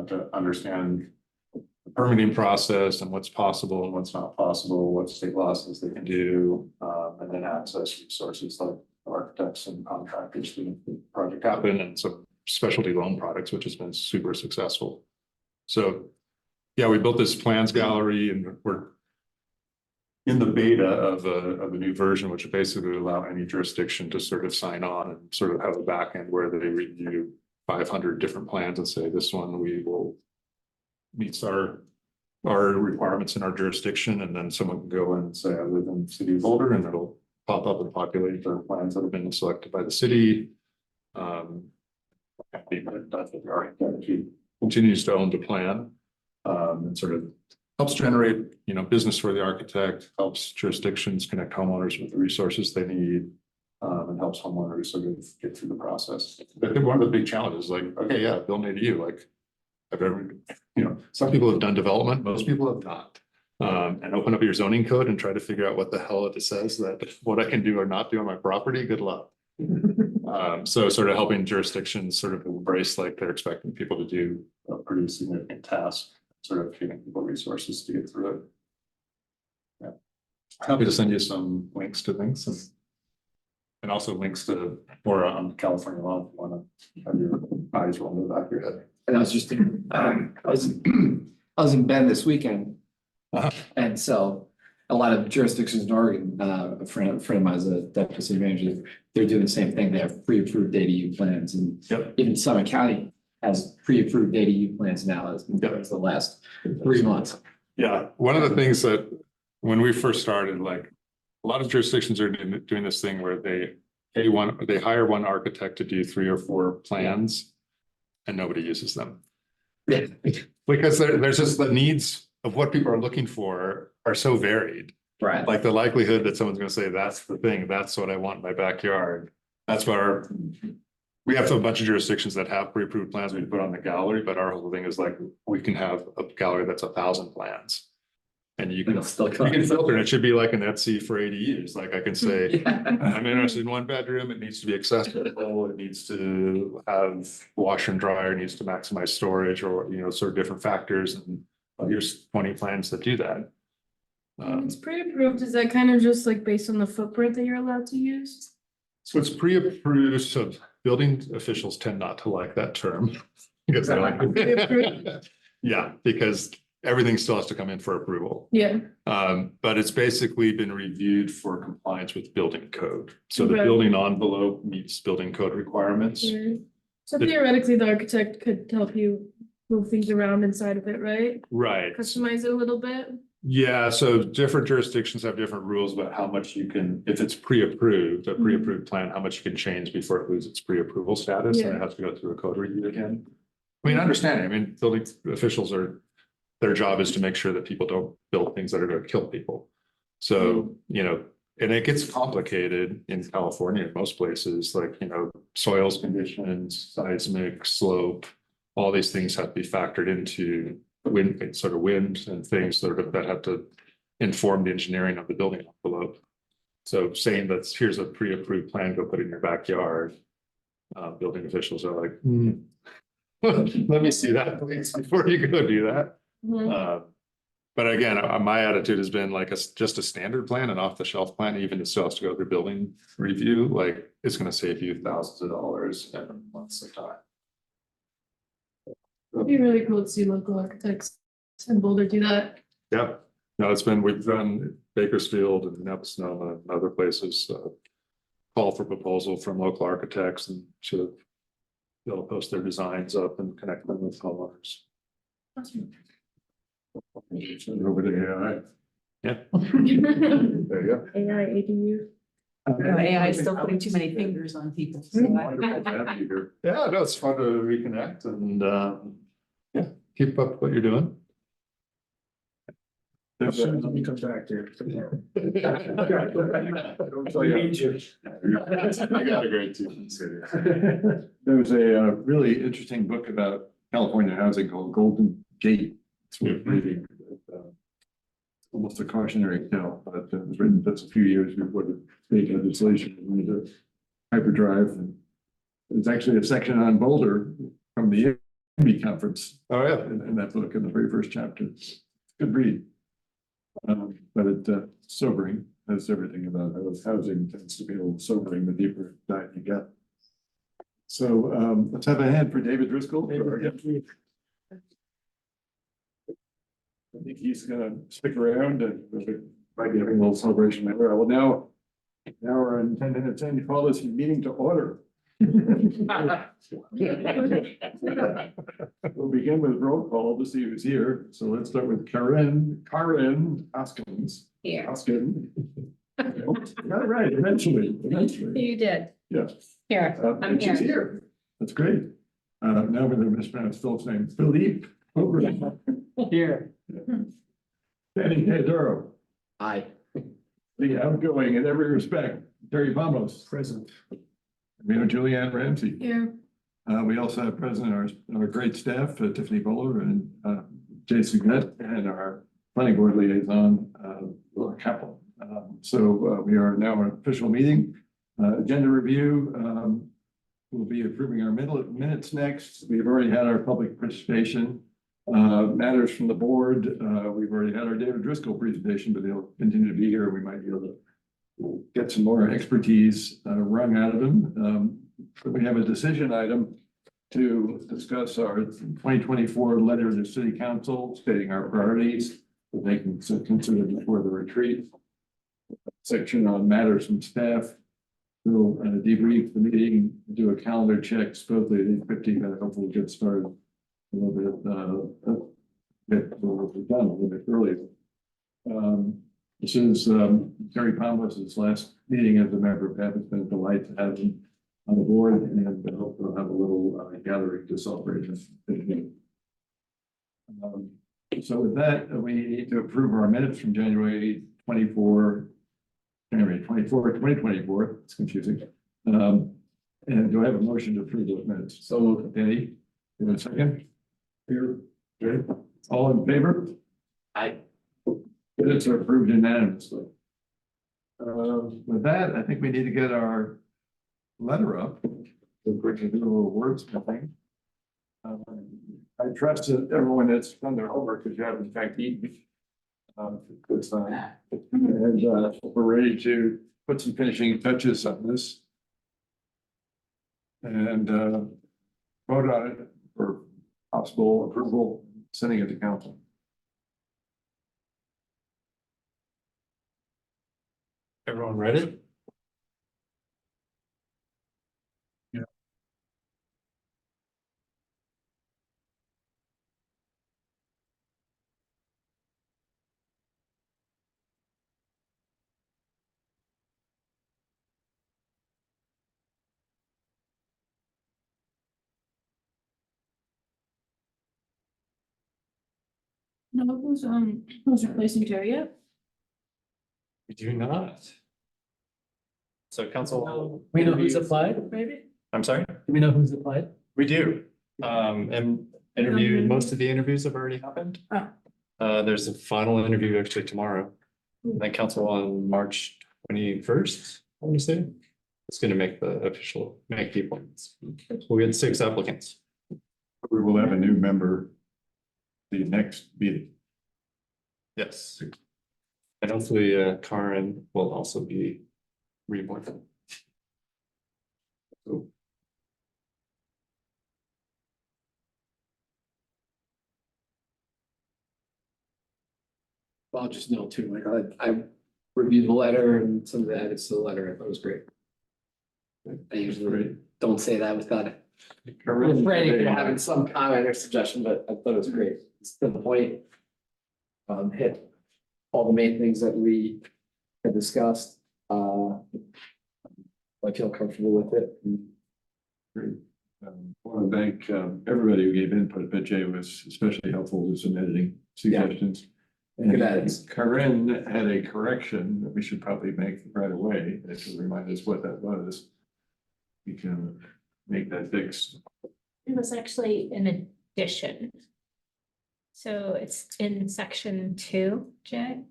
to understand the permitting process and what's possible and what's not possible, what state laws they can do, and then access resources like architects and contractors to make the project happen, and some specialty loan products, which has been super successful. So yeah, we built this plans gallery, and we're in the beta of a new version, which would basically allow any jurisdiction to sort of sign on and sort of have a back end where they review 500 different plans and say, this one meets our requirements in our jurisdiction. And then someone can go in and say, I live in the city of Boulder, and it'll pop up and populate the plans that have been selected by the city. He continues to own the plan, and sort of helps generate, business for the architect, helps jurisdictions connect homeowners with the resources they need, and helps homeowners sort of get through the process. I think one of the big challenges is like, okay, yeah, build an ADU, like I've ever, some people have done development, most people have not. And open up your zoning code and try to figure out what the hell it says that what I can do or not do on my property. Good luck. So sort of helping jurisdictions sort of embrace like they're expecting people to do a pretty significant task, sort of giving people resources to get through it. Yeah. Happy to send you some links to things. And also links to, or on California law, if you wanna have your eyes roll in the back of your head. And I was just, I was in Bend this weekend. Uh-huh. And so a lot of jurisdictions in Oregon, a friend of mine is a deputy city manager, they're doing the same thing. They have pre-approved ADU plans and Yep. even Summit County has pre-approved ADU plans now as compared to the last 3 months. Yeah, one of the things that, when we first started, like, a lot of jurisdictions are doing this thing where they hire one architect to do 3 or 4 plans. And nobody uses them. Yeah. Because there's just the needs of what people are looking for are so varied. Right. Like the likelihood that someone's gonna say, that's the thing, that's what I want in my backyard. That's what we have a bunch of jurisdictions that have pre-approved plans we put on the gallery, but our whole thing is like, we can have a gallery that's 1,000 plans. And you can It'll still you come. can filter, and it should be like an Etsy for ADUs, like I can say, Yeah. I'm interested in 1 bedroom, it needs to be accessible, it needs to have washer and dryer, it needs to maximize storage, or, you know, sort of different factors, and here's 20 plans that do that. When it's pre-approved, is that kind of just like based on the footprint that you're allowed to use? So it's pre-approved, so building officials tend not to like that term. Because they're like, Pre-approved? yeah, because everything still has to come in for approval. Yeah, But it's basically been reviewed for compliance with building code. So the Right. building envelope meets building code requirements. right. So The- theoretically, the architect could help you move things around inside of it, right? Right. Customize it a little bit. Yeah, so different jurisdictions have different rules about how much you can, if it's pre-approved, a pre-approved plan, how much you can change before it loses its pre-approval status, and Yeah. it has to go through a code review again. I mean, I understand, I mean, building officials their job is to make sure that people don't build things that are gonna kill people. So, you know, and it gets complicated in California, in most places, like, you know, soils conditions, seismic, slope. All these things have to be factored into wind and things that have to inform the engineering of the building envelope. So saying that here's a pre-approved plan, go put it in your backyard. Building officials are like, let me see that please before you go do that. Mhm. But again, my attitude has been like just a standard plan, an off-the-shelf plan, even if it still has to go through building review, like it's gonna save you thousands of dollars and months of time. It'd be really cool to see local architects in Boulder do that. Yeah, no, we've done Bakersfield and Napa Sonoma and other places, call for proposal from local architects and sort of they'll post their designs up and connect them with homeowners. Awesome. Over there, Yeah, AI there you go. ADU. AI is still putting too many fingers on people. So Wonderful to have you here. Yeah, no, it's fun to reconnect and, yeah, keep up what you're doing. There's As soon as we come back here. I got a great team. There's a really interesting book about California housing called Golden Gate. It's worth reading. Almost a cautionary tale, but it was written just a few years before the state legislation went into hyperdrive. And there's actually a section on Boulder from the IMBY conference Oh, yeah. in that book, in the very first chapter. Good read. But it's sobering, as everything about housing tends to be a little sobering the deeper dive you get. So let's have a hand for David Driscoll. I think he's gonna stick around and might be having a little celebration there. Well, now we're in 10 minutes in, you call this meeting to order. We'll begin with roll call to see who's here. So let's start with Karen Hoskins. Here. Hoskin. Got it right, eventually. You did. Yes. Here, I'm And she's here. here. That's great. Now we're gonna mispronounce Philip's name, Philippe. Here. Danny Pedro, Aye. the outgoing in every respect, Terry Vamos, Present. we have Julianne Ramsey. Yeah. We also have present our great staff, Tiffany Bowler and Jason Gret, and our planning board liaison, Laura Capel. So we are now in official meeting. Agenda review. We'll be approving our minutes next. We've already had our public participation. Matters from the board. We've already had our David Driscoll presentation, but he'll continue to be here. We might be able to we'll get some more expertise wrung out of them. We have a decision item to discuss our 2024 letter to city council stating our priorities that they can consider before the retreat. Section on matters from staff. We'll debrief the meeting, do a calendar check, supposedly at 8:50, but hopefully we'll get started a little bit done a little bit earlier. This is Terry Pomos's last meeting as a member of PAP. It's been a delight to have him on the board, and I hope we'll have a little gathering to celebrate this. So with that, we need to approve our minutes from January 2024. It's confusing. And do I have a motion to approve those minutes? So, Danny, give it a second. Here, good. All in favor? Aye. Minutes are approved unanimously. With that, I think we need to get our letter up. We're going to do a little wordsmithing. I trust that everyone has done their homework because you have in fact eaten. Good sign. And we're ready to put some finishing touches on this. And vote on it for possible approval, sending it to council. Everyone read it? No, who's replacing Terry yet? We do not. So council. We know who's applied, maybe? I'm sorry? Do we know who's applied? We do. And most of the interviews have already happened. Oh. There's a final interview actually tomorrow. And then council on March 21st, I want to say. It's gonna make the appointments. We'll get 6 applicants. We will have a new member the next meeting. Yes. And hopefully Karen will also be reappointed. So I'll just note too, like I reviewed the letter and some of the edits to the letter. I thought it was great. I usually don't say that without refraining from having some comment or suggestion, but I thought it was great. It's to the point. Hit all the main things that we had discussed. I feel comfortable with it. Great. I want to thank everybody who gave input, but Jay was especially helpful with some editing suggestions. And Good edits. Corinne had a correction that we should probably make right away. It should remind us what that was. We can make that fix. It was actually an addition. So it's in section 2, Jay.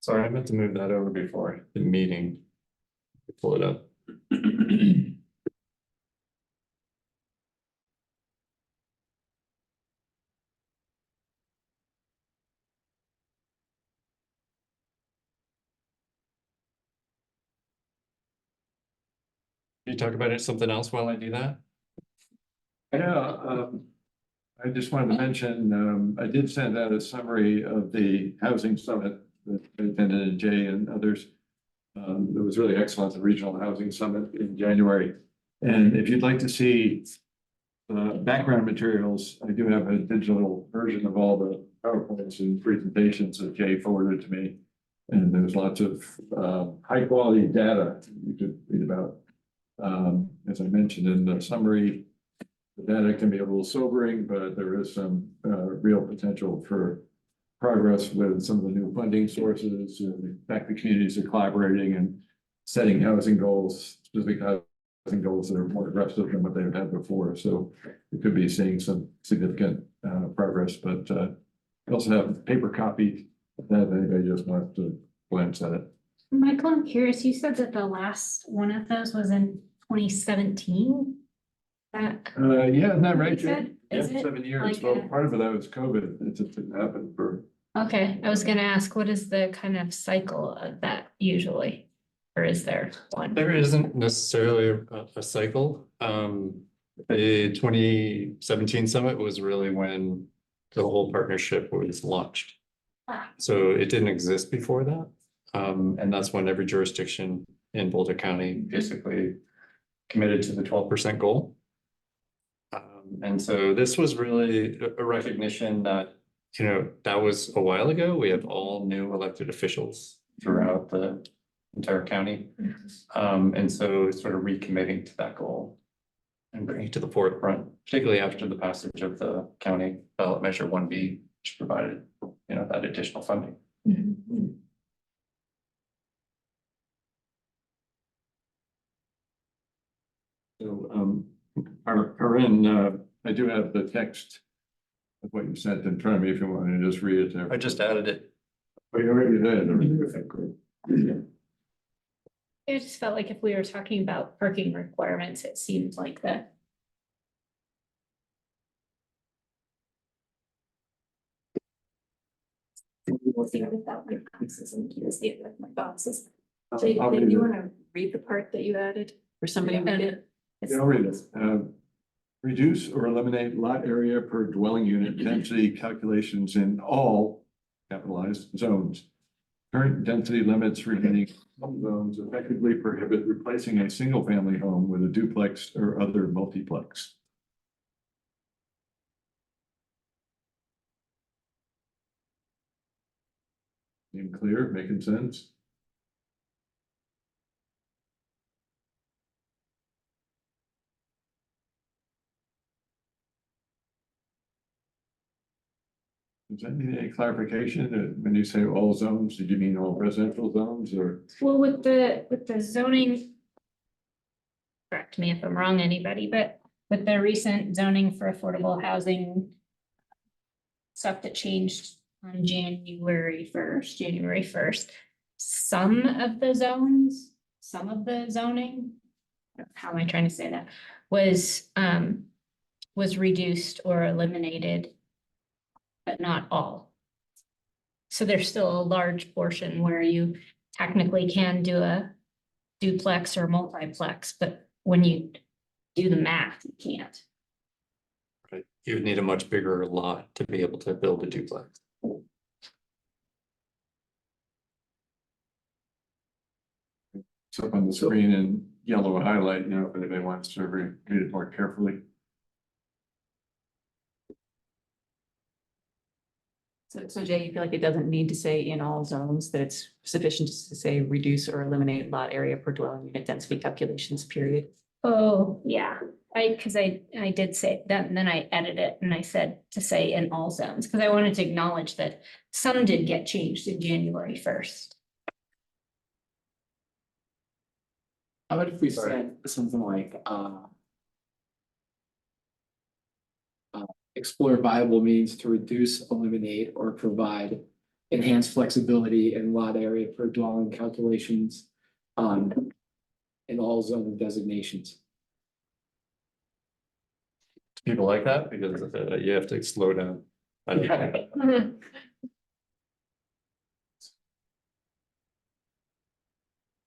sorry, I meant to move that over before the meeting. Pull it up. Can you talk about something else while I do that? Yeah, I just wanted to mention, I did send out a summary of the housing summit that I attended, and Jay and others. It was really excellent, the regional housing summit in January. And if you'd like to see background materials, I do have a digital version of all the PowerPoints and presentations that Jay forwarded to me. And there's lots of high quality data you could read about. As I mentioned in the summary, the data can be a little sobering, but there is some real potential for progress with some of the new funding sources. In fact, the communities are collaborating and setting housing goals, specific housing goals that are more aggressive than what they've had before. So we could be seeing some significant progress, but we also have paper copy that if anybody just wants to glance at it. Michael, I'm curious, you said that the last one of those was in 2017? That, Yeah, isn't that right, You Jay? said, Yeah, is it 7 years. like Well, a- part of it that was COVID. It just didn't happen for Okay, I was gonna ask, what is the kind of cycle of that usually? Or is there one? There isn't necessarily a cycle. The 2017 summit was really when the whole partnership was launched. Ah. So it didn't exist before that. And that's when every jurisdiction in Boulder County basically committed to the 12% goal. And so this was really a recognition that, you know, that was a while ago. We have all new elected officials throughout the entire county. And so sort of recommitting to that goal and bringing it to the forefront, particularly after the passage of the county ballot measure 1B, which provided, you know, that additional funding. Mhm. So, Corinne, I do have the text of what you sent in front of me, if you want me to just read it there. I just added it. Oh, you already did. Okay, great. I just felt like if we were talking about parking requirements, it seemed like that. We'll see without your boxes and you see it with my boxes. I'll So you read it. wanna read the part that you added, or somebody read it? Yeah, I'll read it. Reduce or eliminate lot area per dwelling unit density calculations in all capitalized zones. Current density limits remaining in some zones effectively prohibit replacing a single family home with a duplex or other multiplex. Seem clear, making sense? Does that need any clarification? When you say all zones, did you mean all residential zones or? Well, with the zoning. Correct me if I'm wrong, anybody, but with the recent zoning for affordable housing. Stuff that changed on January first, some of the zones, some of the zoning. How am I trying to say that? Was reduced or eliminated. But not all. So there's still a large portion where you technically can do a duplex or multiplex, but when you do the math, you can't. Right. You would need a much bigger lot to be able to build a duplex. It's up on the screen in yellow highlight, you know, if anybody wants to read it more carefully. So Jay, you feel like it doesn't need to say in all zones, that it's sufficient just to say reduce or eliminate lot area per dwelling unit density calculations, period? Oh, yeah, cause I did say that, and then I edited it and I said to say in all zones, cause I wanted to acknowledge that some did get changed in January 1st. How about if we said something like, explore viable means to reduce, eliminate, or provide enhanced flexibility in lot area per dwelling calculations in all zone designations. People like that because you have to slow down.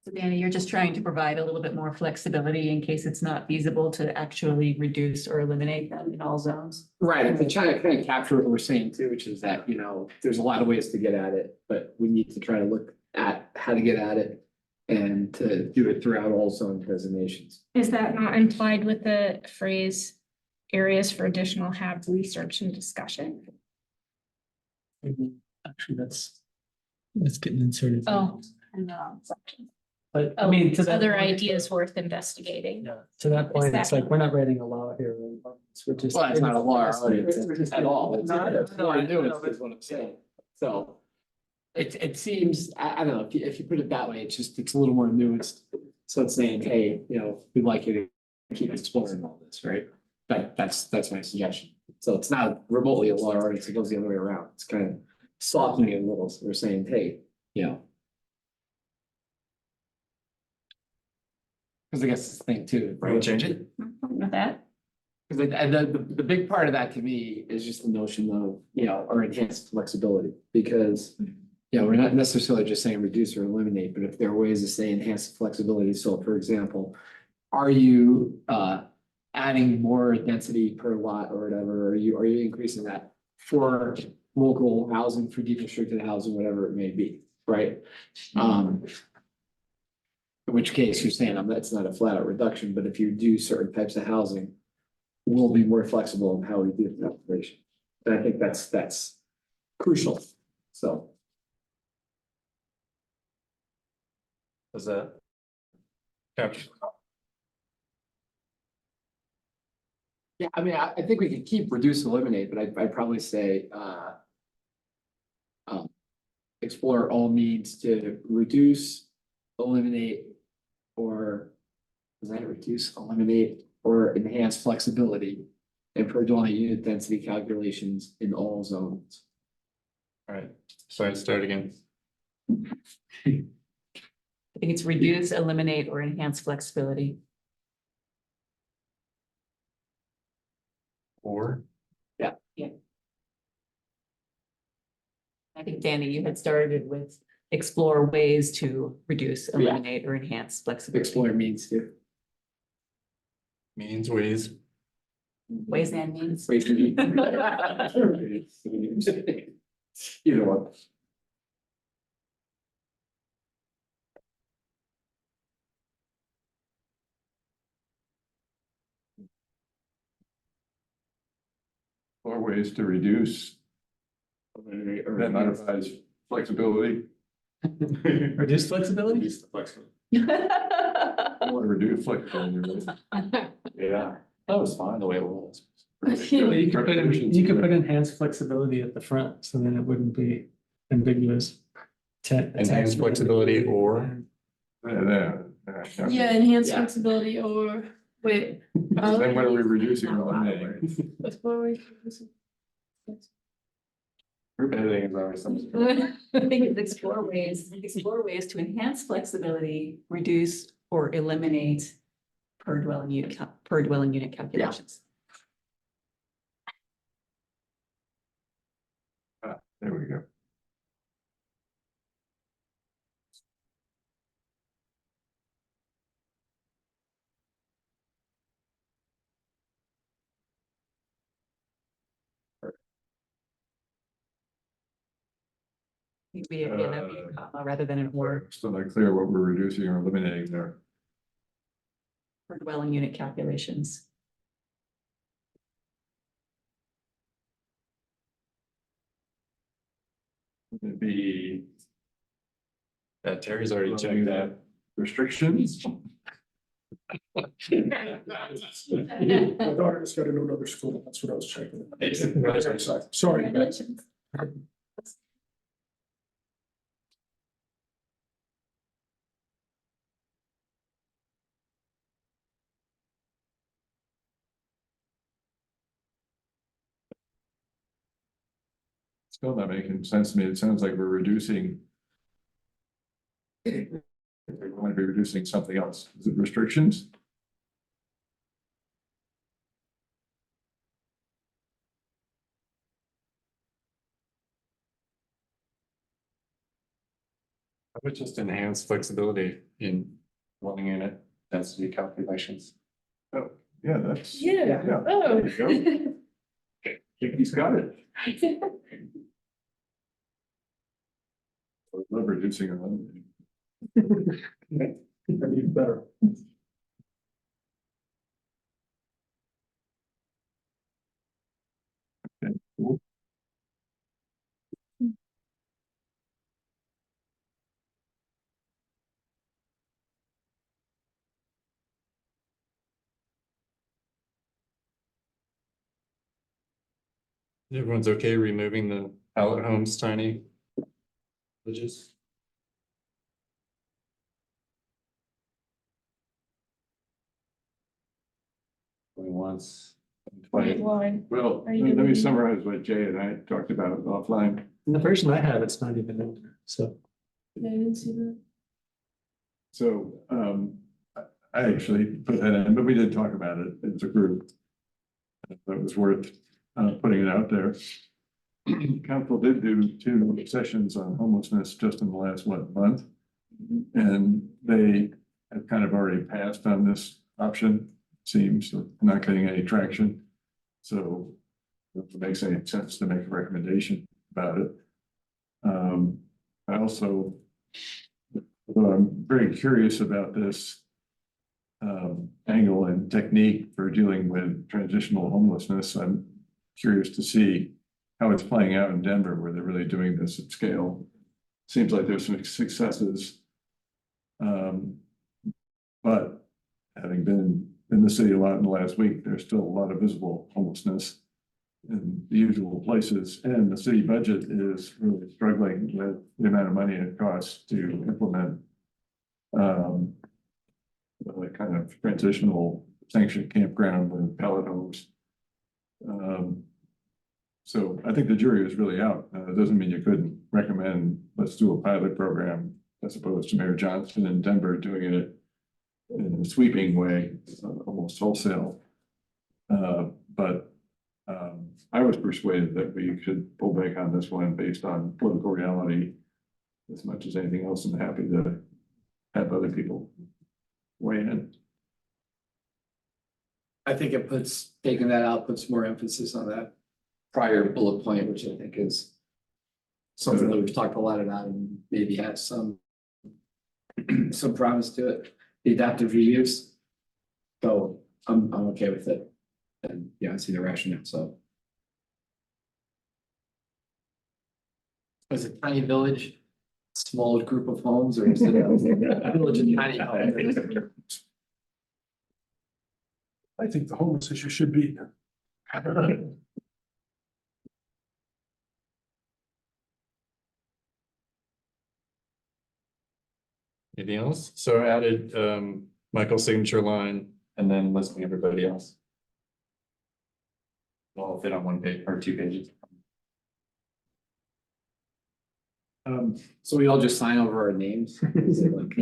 So Danny, you're just trying to provide a little bit more flexibility in case it's not feasible to actually reduce or eliminate them in all zones. Right, I've been trying to kind of capture what we're saying too, which is that, you know, there's a lot of ways to get at it, but we need to try to look at how to get at it and to do it throughout all zone designations. Is that not implied with the phrase areas for additional have research and discussion? Actually, that's getting inserted. Oh, in the wrong section. But I Oh, mean, to that. other point, ideas worth investigating. Yeah, to that point, it's that- like, we're not writing a law here. We're just. Well, it's not a law We're just- at all. It's No, I know, it's no, what I I'm doing, know, is what I'm saying. So it seems, I don't know, if you put it that way, it's a little more nuanced. So it's saying, hey, you know, we'd like you to keep exploring all this, right? That's my suggestion. So it's not remotely a law, or it goes the other way around. It's kind of softening it a little. So we're saying, hey, you know. Because I guess it's the thing too, Right, right? change it. With that, Because the big part of that to me is just the notion of, or enhanced flexibility, because. We're not necessarily just saying reduce or eliminate, but if there are ways to say enhance flexibility, so for example. Are you adding more density per lot or whatever, are you increasing that for local housing, for deconstructed housing, whatever it may be, right? In which case you're saying that's not a flat out reduction, but if you do certain types of housing. We'll be more flexible in how we do the calculation. And I think that's crucial, so. Does that capture? Yeah, I mean, I think we could keep reduce, eliminate, but I'd probably say, explore all means to reduce, eliminate, or does that reduce, eliminate, or enhance flexibility and per dwelling unit density calculations in all zones. All right, so I start again. I think it's reduce, eliminate, or enhance flexibility. Or, I think, Danny, you had started with explore ways to reduce, eliminate, or enhance flexibility. Explore means to. means, ways, Ways and means. Ways to be. Either one. Or ways to reduce that modifies flexibility. Reduce flexibility? reduce the flexibility. I want to reduce flexibility. Yeah, that was fine the way it was. Well, you could put enhanced flexibility at the front, so then it wouldn't be ambiguous. Enhanced flexibility or, Yeah, enhance Yeah. flexibility or, wait. Then what are we reducing or eliminating? group editing is always something. I think it's explore ways to enhance flexibility, reduce, or eliminate per dwelling unit calculations. There we go. That'd be a comma rather than an or Still not clear what we're reducing or eliminating there. per dwelling unit calculations. Would it be Yeah, Terry's already checked that. restrictions? My daughter just got into another school, that's what I was checking. Sorry. Congratulations. Still not making sense to me. It sounds like we're reducing. We want to be reducing something else. Is it restrictions? I would just enhance flexibility in dwelling unit density calculations. Oh, yeah, that's. Yeah, Yeah. oh. There you He's got it. I love reducing or eliminating. Even better. Cool. Everyone's okay removing the pallet homes tiny villages? Going once. Wait, line. Well, Are you let me deleting? summarize what Jay and I talked about offline. In the version I have, it's not even in there, so. Yeah, I didn't see that. So, I actually put that in, but we did talk about it as a group. That was worth putting it out there. Council did do 2 sessions on homelessness just in the last, month? And they have kind of already passed on this option, seems, not getting any traction. So if it makes any sense to make a recommendation about it. I also, although I'm very curious about this angle and technique for dealing with transitional homelessness, I'm curious to see how it's playing out in Denver, where they're really doing this at scale. Seems like there's some successes. But having been in the city a lot in the last week, there's still a lot of visible homelessness in the usual places, and the city budget is really struggling with the amount of money it costs to implement the kind of transitional sanctioned campground with pellet homes. So I think the jury is really out. It doesn't mean you couldn't recommend, let's do a pilot program as opposed to Mayor Johnson in Denver doing it in a sweeping way, almost wholesale. But I was persuaded that we should pull back on this one based on political reality as much as anything else. I'm happy to have other people weigh in. I think it puts, taking that out puts more emphasis on that prior bullet point, which I think is something that we've talked a lot about and maybe has some promise to it, the adaptive reuse. So I'm okay with it. And yeah, I see the rationale, so. Is it tiny village, small group of homes, or is it a village and tiny homes? I think the homeless issue should be. Anything else? So I added Michael's signature line and then listing everybody else. All fit on 1 page or 2 pages. So we all just sign over our names? Is it like-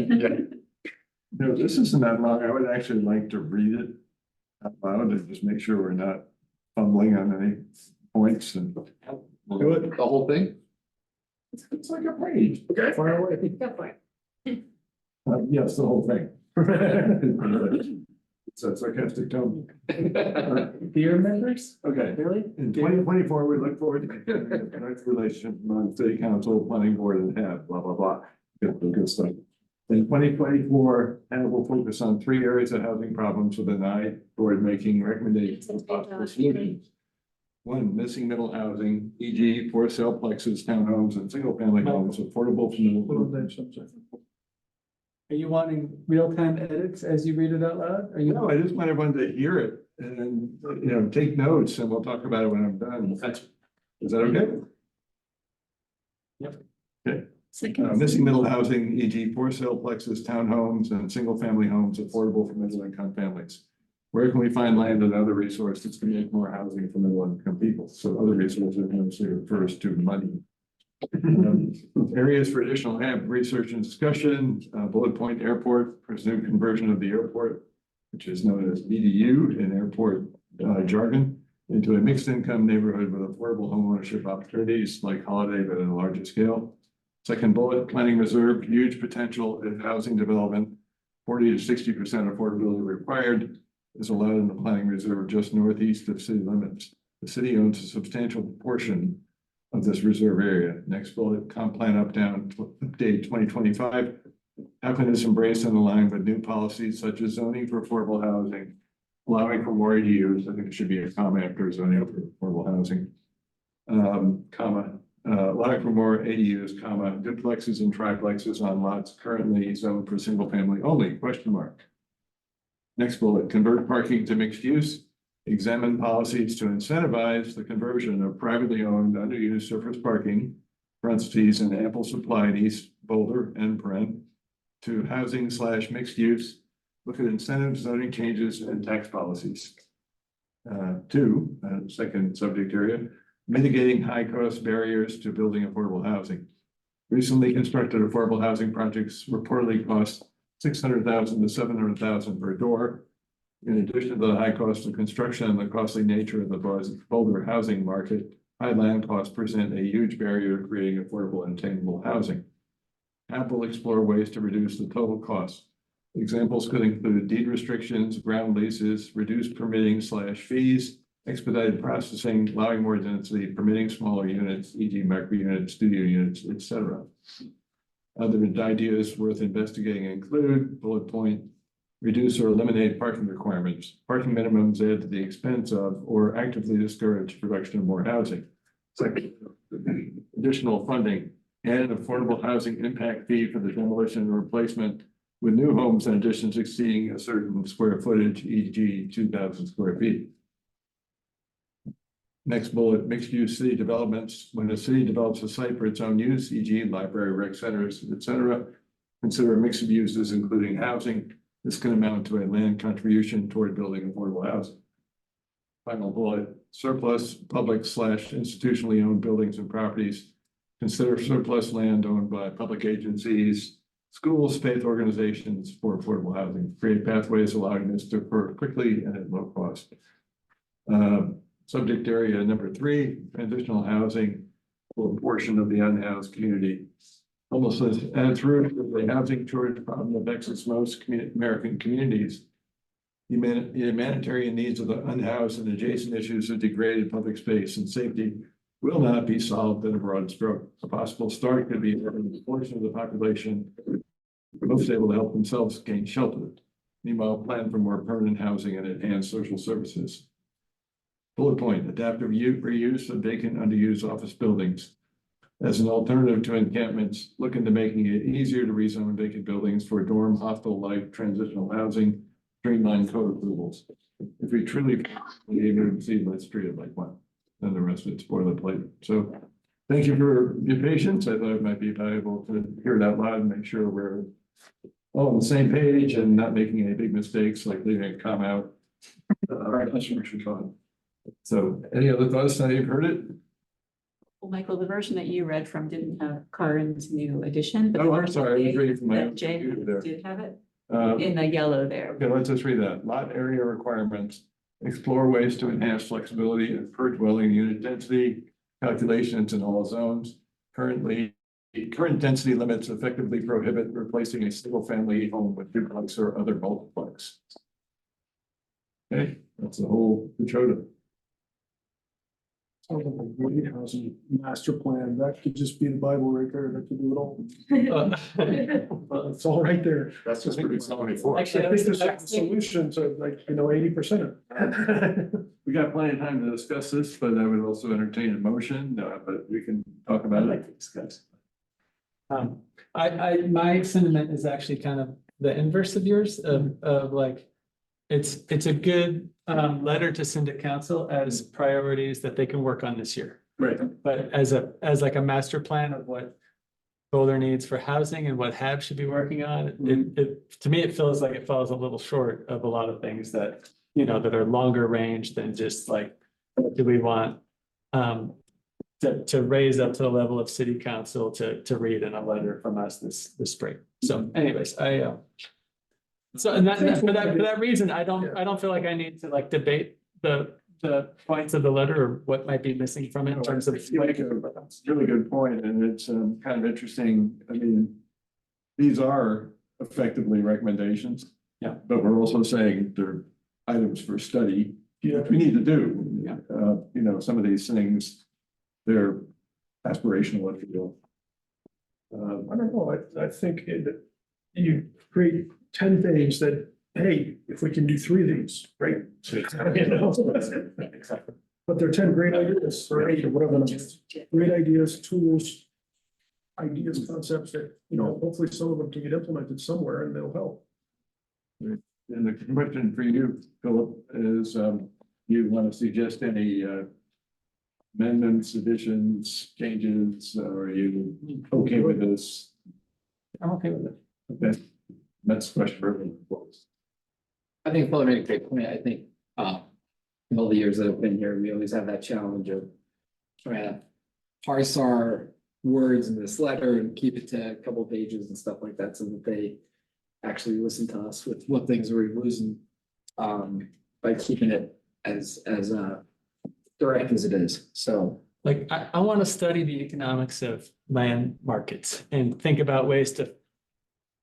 No, this isn't that long. I would actually like to read it out loud and just make sure we're not fumbling on any points and. Do it, the whole thing? It's like a page. Okay. Far away. Go for it. Yes, the whole thing. It's a sarcastic tone. Dear members, Okay. really? In 2024, we look forward to continuing the direct relationship among city council, planning board, and have blah, blah, blah. Good stuff. In 2024, and we'll focus on 3 areas of housing problems with an eye toward making recommendations for possible solutions. 1, missing middle housing, e.g. for sale plexes, townhomes, and single-family homes affordable for middle. Are you wanting real-time edits as you read it out loud? Are you? No, I just want everyone to hear it and, take notes, and we'll talk about it when I'm done. Is that okay? Yep. Okay. Missing middle housing, e.g. for sale plexes, townhomes, and single-family homes affordable for middle-income families. Where can we find land and other resources to make more housing for middle-income people? So other resources mostly refers to money. Areas for additional research and discussion, bullet point airport, presumed conversion of the airport, which is known as BDU in airport jargon, into a mixed income neighborhood with affordable homeownership opportunities like Holiday, but on a larger scale. Second bullet, planning reserve, huge potential in housing development, 40 to 60% affordability required is allowed in the planning reserve just northeast of city limits. The city owns a substantial portion of this reserve area. Next bullet, comp plan update 2025. How can this embrace and align with new policies such as zoning for affordable housing, allowing for more ADUs? I think it should be a comma after zoning for affordable housing. Allowing for more ADUs, comma, duplexes and triplexes on lots currently zoned for single family only, question mark. Next bullet, convert parking to mixed use. Examine policies to incentivize the conversion of privately owned underused surface parking, parentheses, and ample supply in East Boulder and Brent to housing / mixed use. Look at incentives, zoning changes, and tax policies. 2, second subject area, mitigating high cost barriers to building affordable housing. Recently constructed affordable housing projects reportedly cost $600,000 to $700,000 per door. In addition to the high cost of construction and the costly nature of the Boulder housing market, high land costs present a huge barrier to creating affordable and attainable housing. HAP will explore ways to reduce the total cost. Examples could include deed restrictions, ground leases, reduced permitting / fees, expedited processing, allowing more density, permitting smaller units, e.g. micro units, studio units, etc. Other ideas worth investigating include bullet point, reduce or eliminate parking requirements, parking minimums add to the expense of or actively discourage production of more housing. Second, additional funding and affordable housing impact fee for the demolition and replacement with new homes and additions exceeding a certain square footage, e.g. 2,000 square feet. Next bullet, mixed use city developments. When a city develops a site for its own use, e.g. library, rec centers, etc., consider a mix of uses, including housing. This can amount to a land contribution toward building affordable housing. Final bullet, surplus public / institutionally owned buildings and properties. Consider surplus land owned by public agencies, schools, faith organizations for affordable housing. Create pathways allowing this to occur quickly and at low cost. Subject area number 3, transitional housing for a portion of the unhoused community. Homelessness at its root is a housing shortage problem that vexes most American communities. The humanitarian needs of the unhoused and adjacent issues of degraded public space and safety will not be solved in a broad stroke. A possible start could be having a portion of the population most able to help themselves gain shelter. Meanwhile, plan for more permanent housing and enhanced social services. Bullet point, adaptive reuse of vacant, underused office buildings. As an alternative to encampments, look into making it easier to rezone vacant buildings for dorm, hostel-like transitional housing, streamline code approvals. If we truly see, let's treat it like one, then the rest of it's boilerplate. So thank you for your patience. I thought it might be valuable to hear it out loud and make sure we're all on the same page and not making any big mistakes like leaving a comma out. So any other thoughts now you've heard it? Well, Michael, the version that you read from didn't have Karen's new edition. But the Oh, I'm version sorry, I was reading from my that own Jay computer there. did have it Uh, in the yellow there. Okay, let's just read that. Lot area requirements. Explore ways to enhance flexibility and per dwelling unit density calculations in all zones. Current density limits effectively prohibit replacing a single family home with duplex or other multiplex. Okay, that's the whole Pachoda. Sounds like a great housing master plan. That could just be the Bible right there. That could do it all. It's all right there. That's just what it's only for. Actually, I think this is the solution to 80% of it. We got plenty of time to discuss this, but I would also entertain a motion, but we can talk about it. to discuss. My sentiment is actually kind of the inverse of yours of like, it's a good letter to send to council as priorities that they can work on this year. Right. But as like a master plan of what Boulder needs for housing and what HAB should be working on, to me, it feels like it falls a little short of a lot of things that, that are longer range than just like, do we want to raise up to the level of city council to read in a letter from us this spring. So anyways, so and for that reason, I don't feel like I need to like debate the points of the letter or what might be missing from it in terms of. You make a really good point, and it's kind of interesting. I mean, these are effectively recommendations. Yeah. But we're also saying they're items for study, which we need to do. Yeah. Some of these things, they're aspirational, if you will. I don't know. I think you create 10 things that, hey, if we can do 3 of these, great. But they're 10 great ideas, or 8 or whatever. Great ideas, tools, ideas, concepts that, hopefully some of them can get implemented somewhere and they'll help. And the question for you, Philip, is do you want to suggest any amendments, additions, changes, or are you okay with this? I'm okay with it. Okay, that's the question for everyone. I think Paul made a great point. I think, in all the years that I've been here, we always have that challenge of trying to parse our words in this letter and keep it to a couple of pages and stuff like that, so that they actually listen to us with what things are we losing. by keeping it as direct as it is, so. Like, I want to study the economics of land markets and think about ways to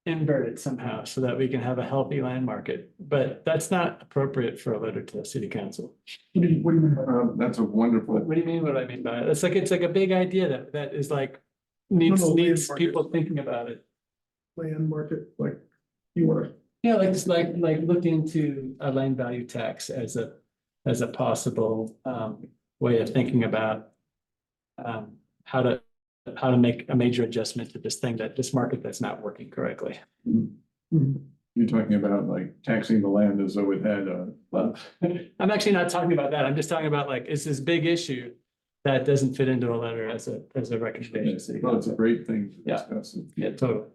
invert it somehow so that we can have a healthy land market. But that's not appropriate for a letter to the city council. What do you mean by That's a wonderful. What do you mean what I mean by it? It's like a big idea that is like needs No, needs land people market. thinking about it. land market, like, you wanna, Yeah, like it's like look into a land value tax as a possible way of thinking about how to make a major adjustment to this market that's not working correctly. You're talking about like taxing the land as though it had a. Well, I'm actually not talking about that. I'm just talking about like, it's this big issue that doesn't fit into a letter as a recommendation. to city Well, it's a council. great thing to Yeah. discuss. Yeah, totally.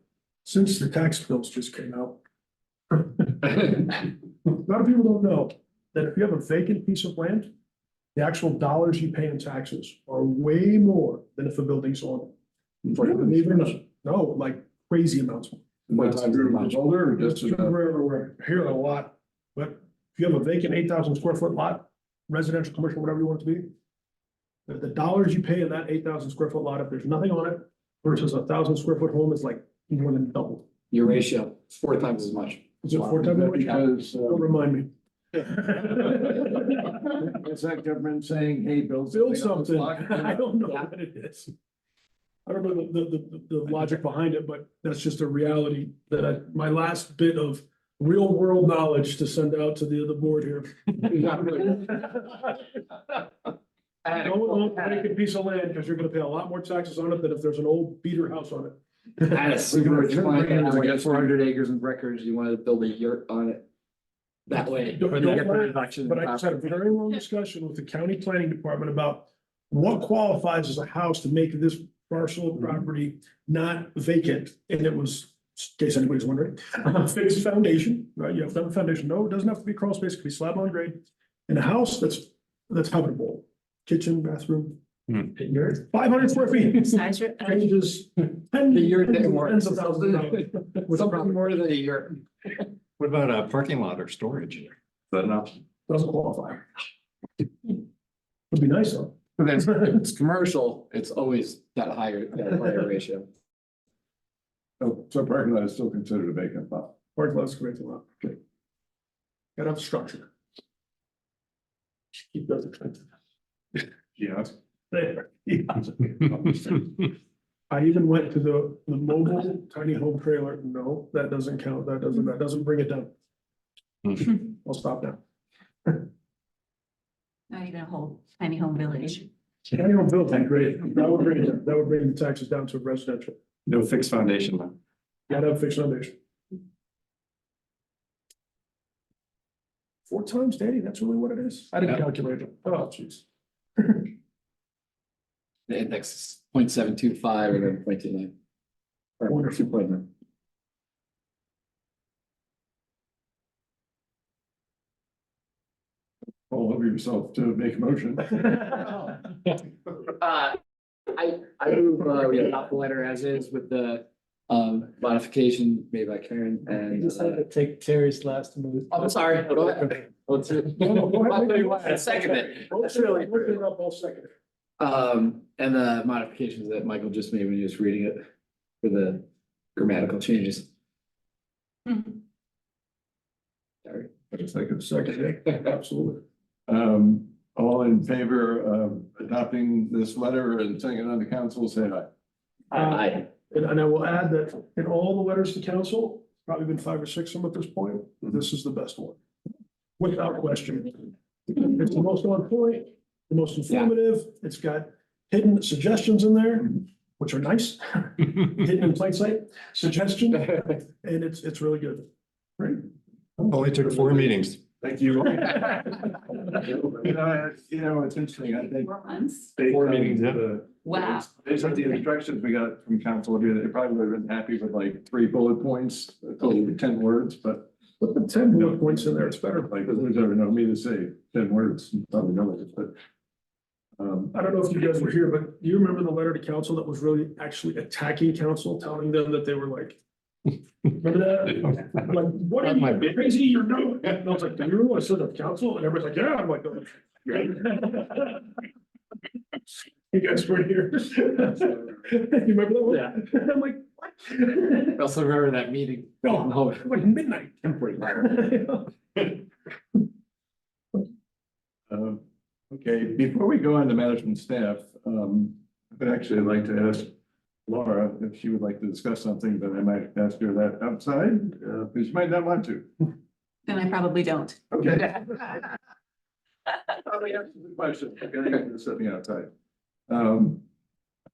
since the tax bills just came out. A lot of people don't know that if you have a vacant piece of land, the actual dollars you pay in taxes are way more than if a building's on it. Believe it or not, no, like crazy amounts. That's true of Boulder or It's just true about? everywhere, here a lot, but if you have a vacant 8,000 square foot lot, residential, commercial, whatever you want it to be. The dollars you pay in that 8,000 square foot lot, if there's nothing on it, versus 1,000 square foot home is like more than double. Your ratio, 4 times as much. Is it 4 times? Because, Don't remind me. is that government saying, hey, build Build something on this something, block? I don't know Yeah. what it is. I don't know the logic behind it, but that's just a reality that my last bit of real world knowledge to send out to the other board here. Don't own a vacant piece of land because you're gonna pay a lot more taxes on it than if there's an old beater house on it. I had a super rich client that had like 400 acres in Breckenridge, you wanted to build a yurt on it. That way. Don't- Or don't get the laugh, reduction in But I just had a very long discussion with the county planning department about what qualifies as a house to make this parcel of property not vacant, and it was, in case anybody's wondering, fixed foundation, right? You have to have a foundation. No, it doesn't have to be crawl space, it could be slab on grade. And a house that's habitable, kitchen, bathroom, Yours. 500 square feet. Size, Ranges The yurt didn't work. tens of thousands of dollars. With Something property. more than a yurt. What about a parking lot or storage? Is that an option? Doesn't qualify. Would be nice though. But then if it's commercial, it's always that higher ratio. So parking lot is still considered a vacant lot. Parking lot's great a lot. Okay. Gotta have structure. Keep those expensive. Yeah. There. I even went to the mobile tiny home trailer. No, that doesn't count. That doesn't bring it down. I'll stop now. not even a whole tiny home village. Tiny home building, great. That would bring the taxes down to residential. No fixed foundation though. Gotta have fixed foundation. 4 times, Danny, that's really what it is? I didn't Yeah. calculate it. Oh, jeez. The index is 0.725 and then 0.29. Or Wonderful. 2.9. All over yourself to make a motion. I move, we adopt the letter as is with the modification made by Karen You and. just had to take Terry's last move. I'm sorry. Go ahead. Let's do it. No, go ahead. I'll tell you what, I second it. Look it up, I'll second it. And the modifications that Michael just made when he was reading it for the grammatical changes. Sorry. Second, absolutely. All in favor of adopting this letter and sending it on to council, say aye. Aye. And I will add that in all the letters to council, probably been 5 or 6 of them at this point, this is the best one. Without question. It's the most on point, the most informative, it's got hidden suggestions in there, which are nice. Hidden in plain sight, suggestion, and it's really good. Great. Only took 4 meetings. Thank you. You know, it's interesting, I think. 4 months. based 4 on meetings, yeah. the- Wow. Based on the instructions we got from council, they probably would have been happy with like 3 bullet points, a total of 10 words, but. Put the 10 bullet points in there, it's better. Like, who's ever known me to say 10 words, probably know it, but. I don't know if you guys were here, but do you remember the letter to council that was really actually attacking council, telling them that they were like Remember that? Like, what are you, crazy, you're doing? And I was like, do you really want to sit on council? And everybody's like, yeah, I'm like, oh. You guys were here. You remember that one? Yeah. I'm like, what? I also remember that meeting. No, like midnight. Okay, before we go on to management staff, I'd actually like to ask Laura if she would like to discuss something, but I might ask her that outside, because you might not want to. Then I probably don't. Okay. Probably answer the question, okay, there's something outside. I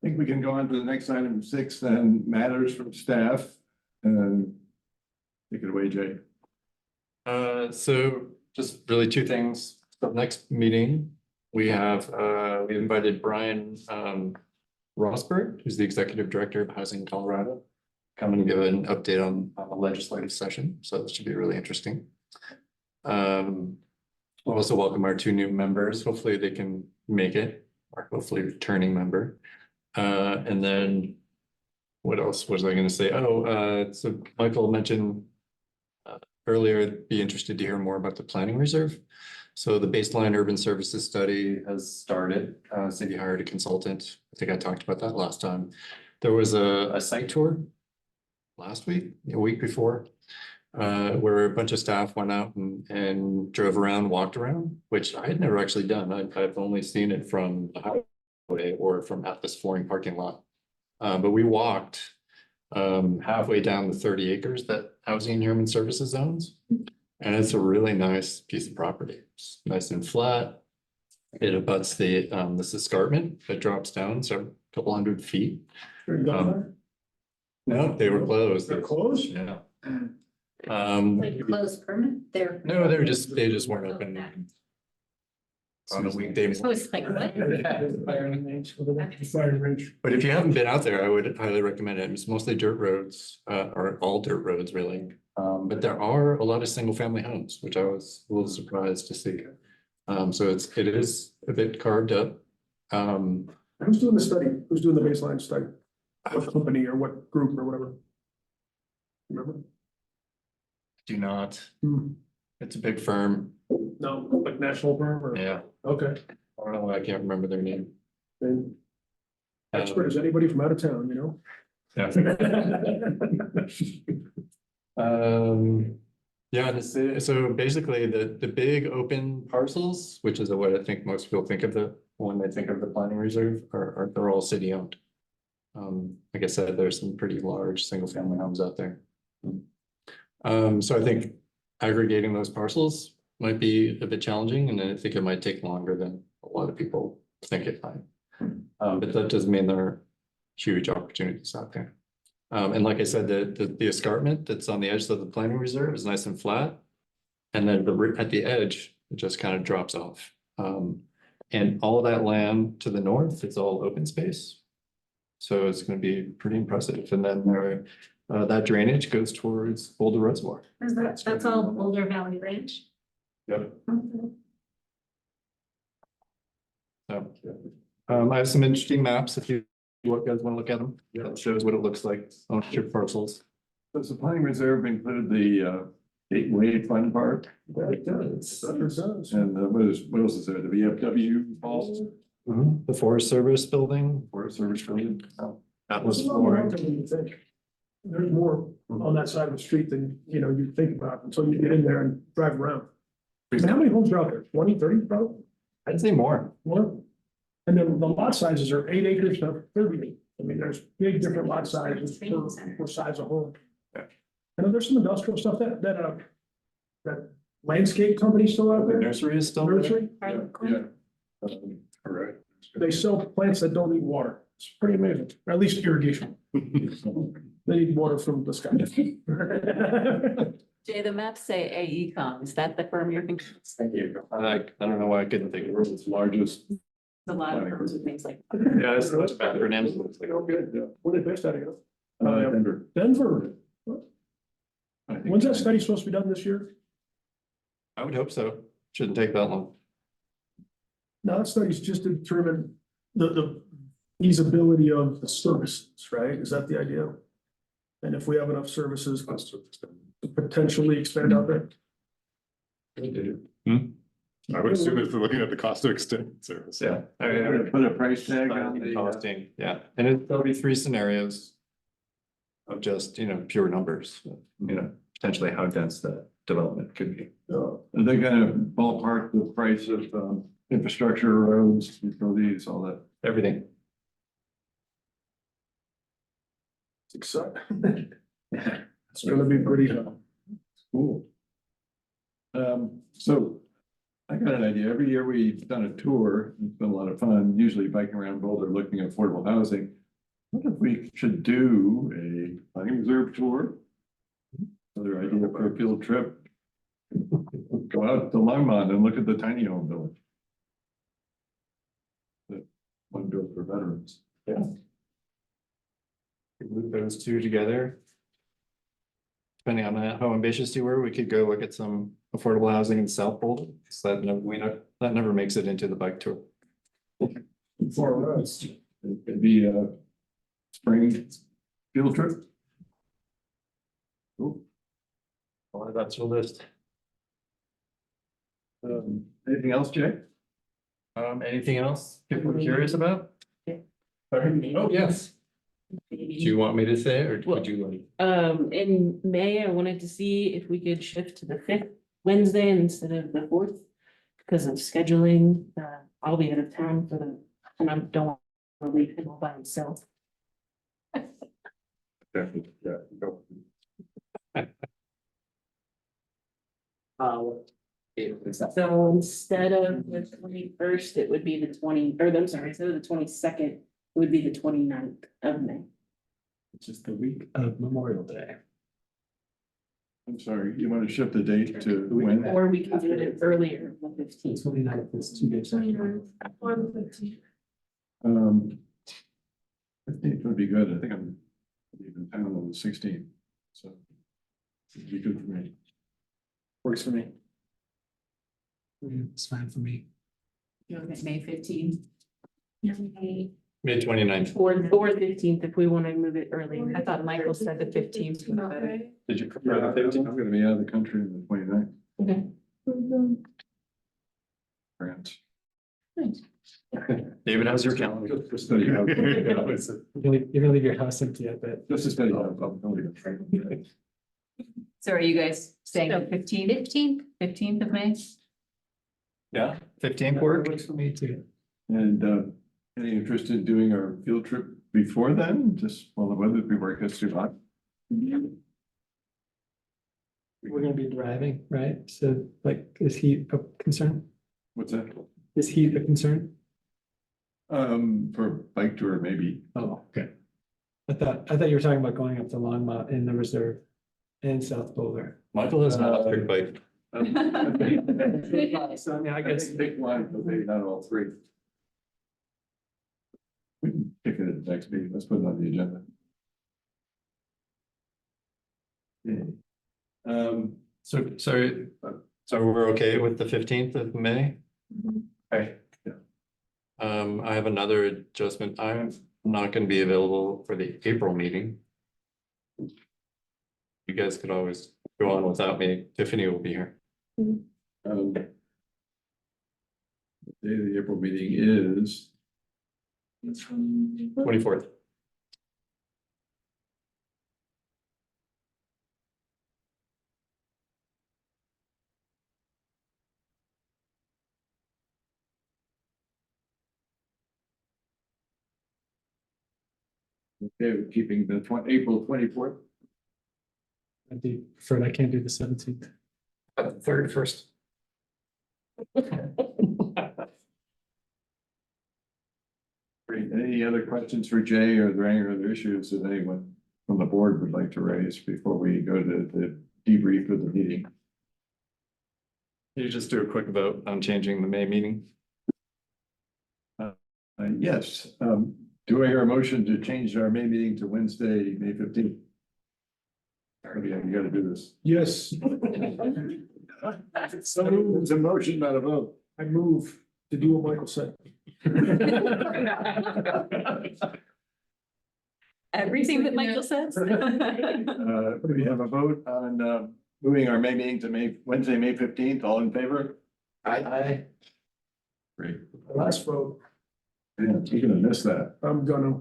think we can go on to the next item 6, then matters from staff, and take it away, Jay. So just really two things. So next meeting, we invited Brian Rosberg, who's the executive director of Housing Colorado, come and give an update on a legislative session. So this should be really interesting. We'll also welcome our 2 new members. Hopefully they can make it, or hopefully returning member. And then what else was I going to say? So Michael mentioned earlier, be interested to hear more about the planning reserve. So the baseline urban services study has started. City hired a consultant. I think I talked about that last time. There was a site tour last week, a week before, where a bunch of staff went out and drove around, walked around, which I had never actually done. I've only seen it from the highway or from at this flooring parking lot. But we walked halfway down the 30 acres that Housing and Human Services owns. And it's a really nice piece of property. It's nice and flat. It abuts this escarpment that drops down a couple hundred feet. No, they were closed. They're closed? Yeah. Like closed permit, they're. No, they just weren't open on a weekday. So it's like, what? Firing range. But if you haven't been out there, I would highly recommend it. It's mostly dirt roads, or all dirt roads really. But there are a lot of single family homes, which I was a little surprised to see. So it is a bit carved up. Who's doing the study? Who's doing the baseline study? What company or what group or whatever? Remember? Do not. Hmm. It's a big firm. No, like national firm or? Yeah. Okay. I don't know why I can't remember their name. And expert as anybody from out of town, you know? Yeah. Yeah, so basically the big open parcels, which is what I think most people think of when they think of the planning reserve, they're all city owned. Like I said, there's some pretty large single family homes out there. So I think aggregating those parcels might be a bit challenging, and I think it might take longer than a lot of people think it might. But that doesn't mean there are huge opportunities out there. And like I said, the escarpment that's on the edge of the planning reserve is nice and flat. And then at the edge, it just kind of drops off. And all that land to the north, it's all open space. So it's going to be pretty impressive. And then that drainage goes towards Boulder Reservoir. That's all Boulder Valley Ranch? Yep. So, I have some interesting maps if you guys want to look at them. That shows what it looks like on chip parcels. Does the planning reserve include the Gateway Fun Park? It does. It does. And what else is there? The VFW Falls, The Forest Service building. Forest Service building? Atlas There's a lot more out flooring. there than you think. There's more on that side of the street than, you think about until you get in there and drive around. I mean, how many homes are out there? 20, 30, probably? I'd say more. More? And then the lot sizes are 8 acres to 30. I mean, there's big different lot sizes for size of home. Yeah. And there's some industrial stuff that landscape company still out The there. nursery is still there. Nursery, Yeah. Correct. they sell plants that don't need water. It's pretty amazing, or at least irrigation. They need water from the sky. Jay, the maps say AECom. Is that the firm you're thinking? Thank you. I don't know why I couldn't think of it. It's largest. A lot of firms with things like. Yeah, it's not bad for names. Oh, good, yeah. Where they based out of? Denver. Denver. I think. When's that study supposed to be done this year? I would hope so. Shouldn't take that long. No, that study's just to determine the feasibility of the services, right? Is that the idea? And if we have enough services to potentially expand out there. I would assume if they're looking at the cost to extend service. Yeah. Put a price tag on the, Costing, yeah, and there'll be three scenarios. Of just, pure numbers, potentially how dense that development could be. are they gonna ballpark the price of, infrastructure, roads, utilities, all that? Everything. It's exciting. It's gonna be pretty, Cool. So I got an idea. Every year we've done a tour. It's been a lot of fun, usually biking around Boulder looking at affordable housing. What if we should do a planning reserve tour? Another idea for a field trip. Go out to Longmont and look at the tiny home village. The one built for veterans. Yeah. Move those two together. Depending on how ambitious you were, we could go look at some affordable housing in South Boulder. So that never makes it into the bike tour. For us, it'd be a spring field trip. Cool. Well, that's your list. Anything else, Jay? Anything else people are curious about? Oh, yes. Do you want me to say, or would you like? In May, I wanted to see if we could shift to the 5th Wednesday instead of the 4th. Because of scheduling, I'll be out of town and I don't want to leave him all by himself. Definitely, yeah. Go. So instead of the 21st, it would be the instead of the 22nd, it would be the 29th of May. Which is the week of Memorial Day. I'm sorry, you want to shift the date to when? Or we can do it earlier, the 15th. 29th is 2 days. after. 1:15. 15th would be good. I think I'm leaving town on the 16th. So it'd be good for me. Works for me. It's fine for me. You look at May 15th. May 29th. Or 15th if we want to move it earlier. I thought Michael said the 15th. Okay. Did you prefer the 15th? I'm gonna be out of the country on the 29th. Okay. France. David, how's your calendar? Just to study how. You're gonna leave your house empty, I bet. Just to study how. I'm going to- So are you guys saying the 15th? 15th of May? Yeah, 15th work. Works for me too. And any interest in doing our field trip before then, just while the weather before it gets too hot? We're gonna be driving, right? So like, is heat a concern? What's that? Is heat a concern? For bike tour, maybe. Oh, okay. I thought you were talking about going up to Longmont in the reserve in South Boulder. Michael is not a big bike. So I mean, I guess. Pick one, but maybe not all three. We can pick it at the next meeting. Let's put it on the agenda. Yeah. So we're okay with the 15th of May? Okay. Yeah. I have another adjustment. I'm not gonna be available for the April meeting. You guys could always go on without me. Tiffany will be here. The day of the April meeting is, 24th. okay, we're keeping the April 24th. I'd be preferred, I can't do the 17th. Third, first. Great. Any other questions for Jay, or are there any other issues that anyone from the board would like to raise before we go to the debrief of the meeting? You just do a quick vote on changing the May meeting. Yes, do I hear a motion to change our May meeting to Wednesday, May 15th? Yeah, you gotta do this. yes, So it's a motion, not a vote. I move to do what Michael said. Everything that Michael says. We have a vote on, moving our May meeting to Wednesday, May 15th. All in favor? I, Great. Last vote, Yeah, you're gonna miss that. I'm gonna,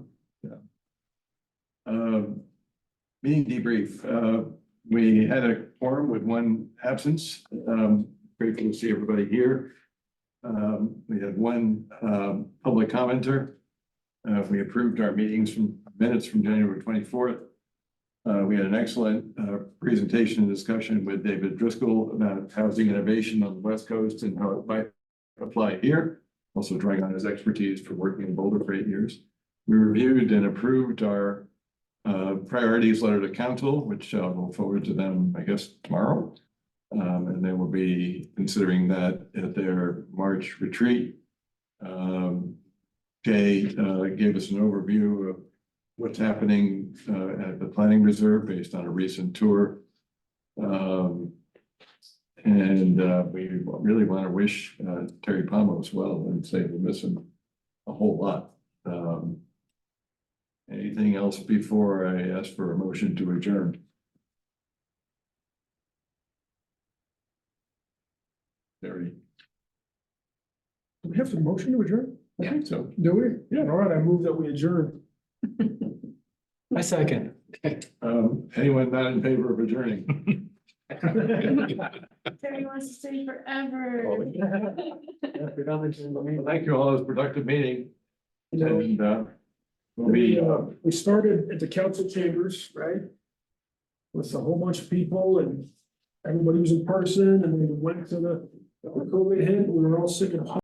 Meeting debrief, we had a quorum with one absence, grateful to see everybody here. We had one, public commenter. We approved our minutes from January 24th. We had an excellent, presentation and discussion with David Driscoll about housing innovation on the West Coast and how it might apply here. Also drawing on his expertise for working in Boulder for 8 years. We reviewed and approved our priorities letter to council, which we'll forward to them, I guess, tomorrow. And they will be considering that at their March retreat. Jay gave us an overview of what's happening at the planning reserve based on a recent tour. And we really want to wish Terry Pomo as well and say we miss him a whole lot. Anything else before I ask for a motion to adjourn? Terry, do we have to motion to adjourn? I think so. Do we? Yeah, all right, I move that we adjourn. I second. Anyone not in favor of adjourning? Terry wants to stay forever. Thank you all. It was a productive meeting. You know, And we'll be, we started at the council chambers, right? With a whole bunch of people and everybody was in person and then we went to the COVID hit, we were all sick at home.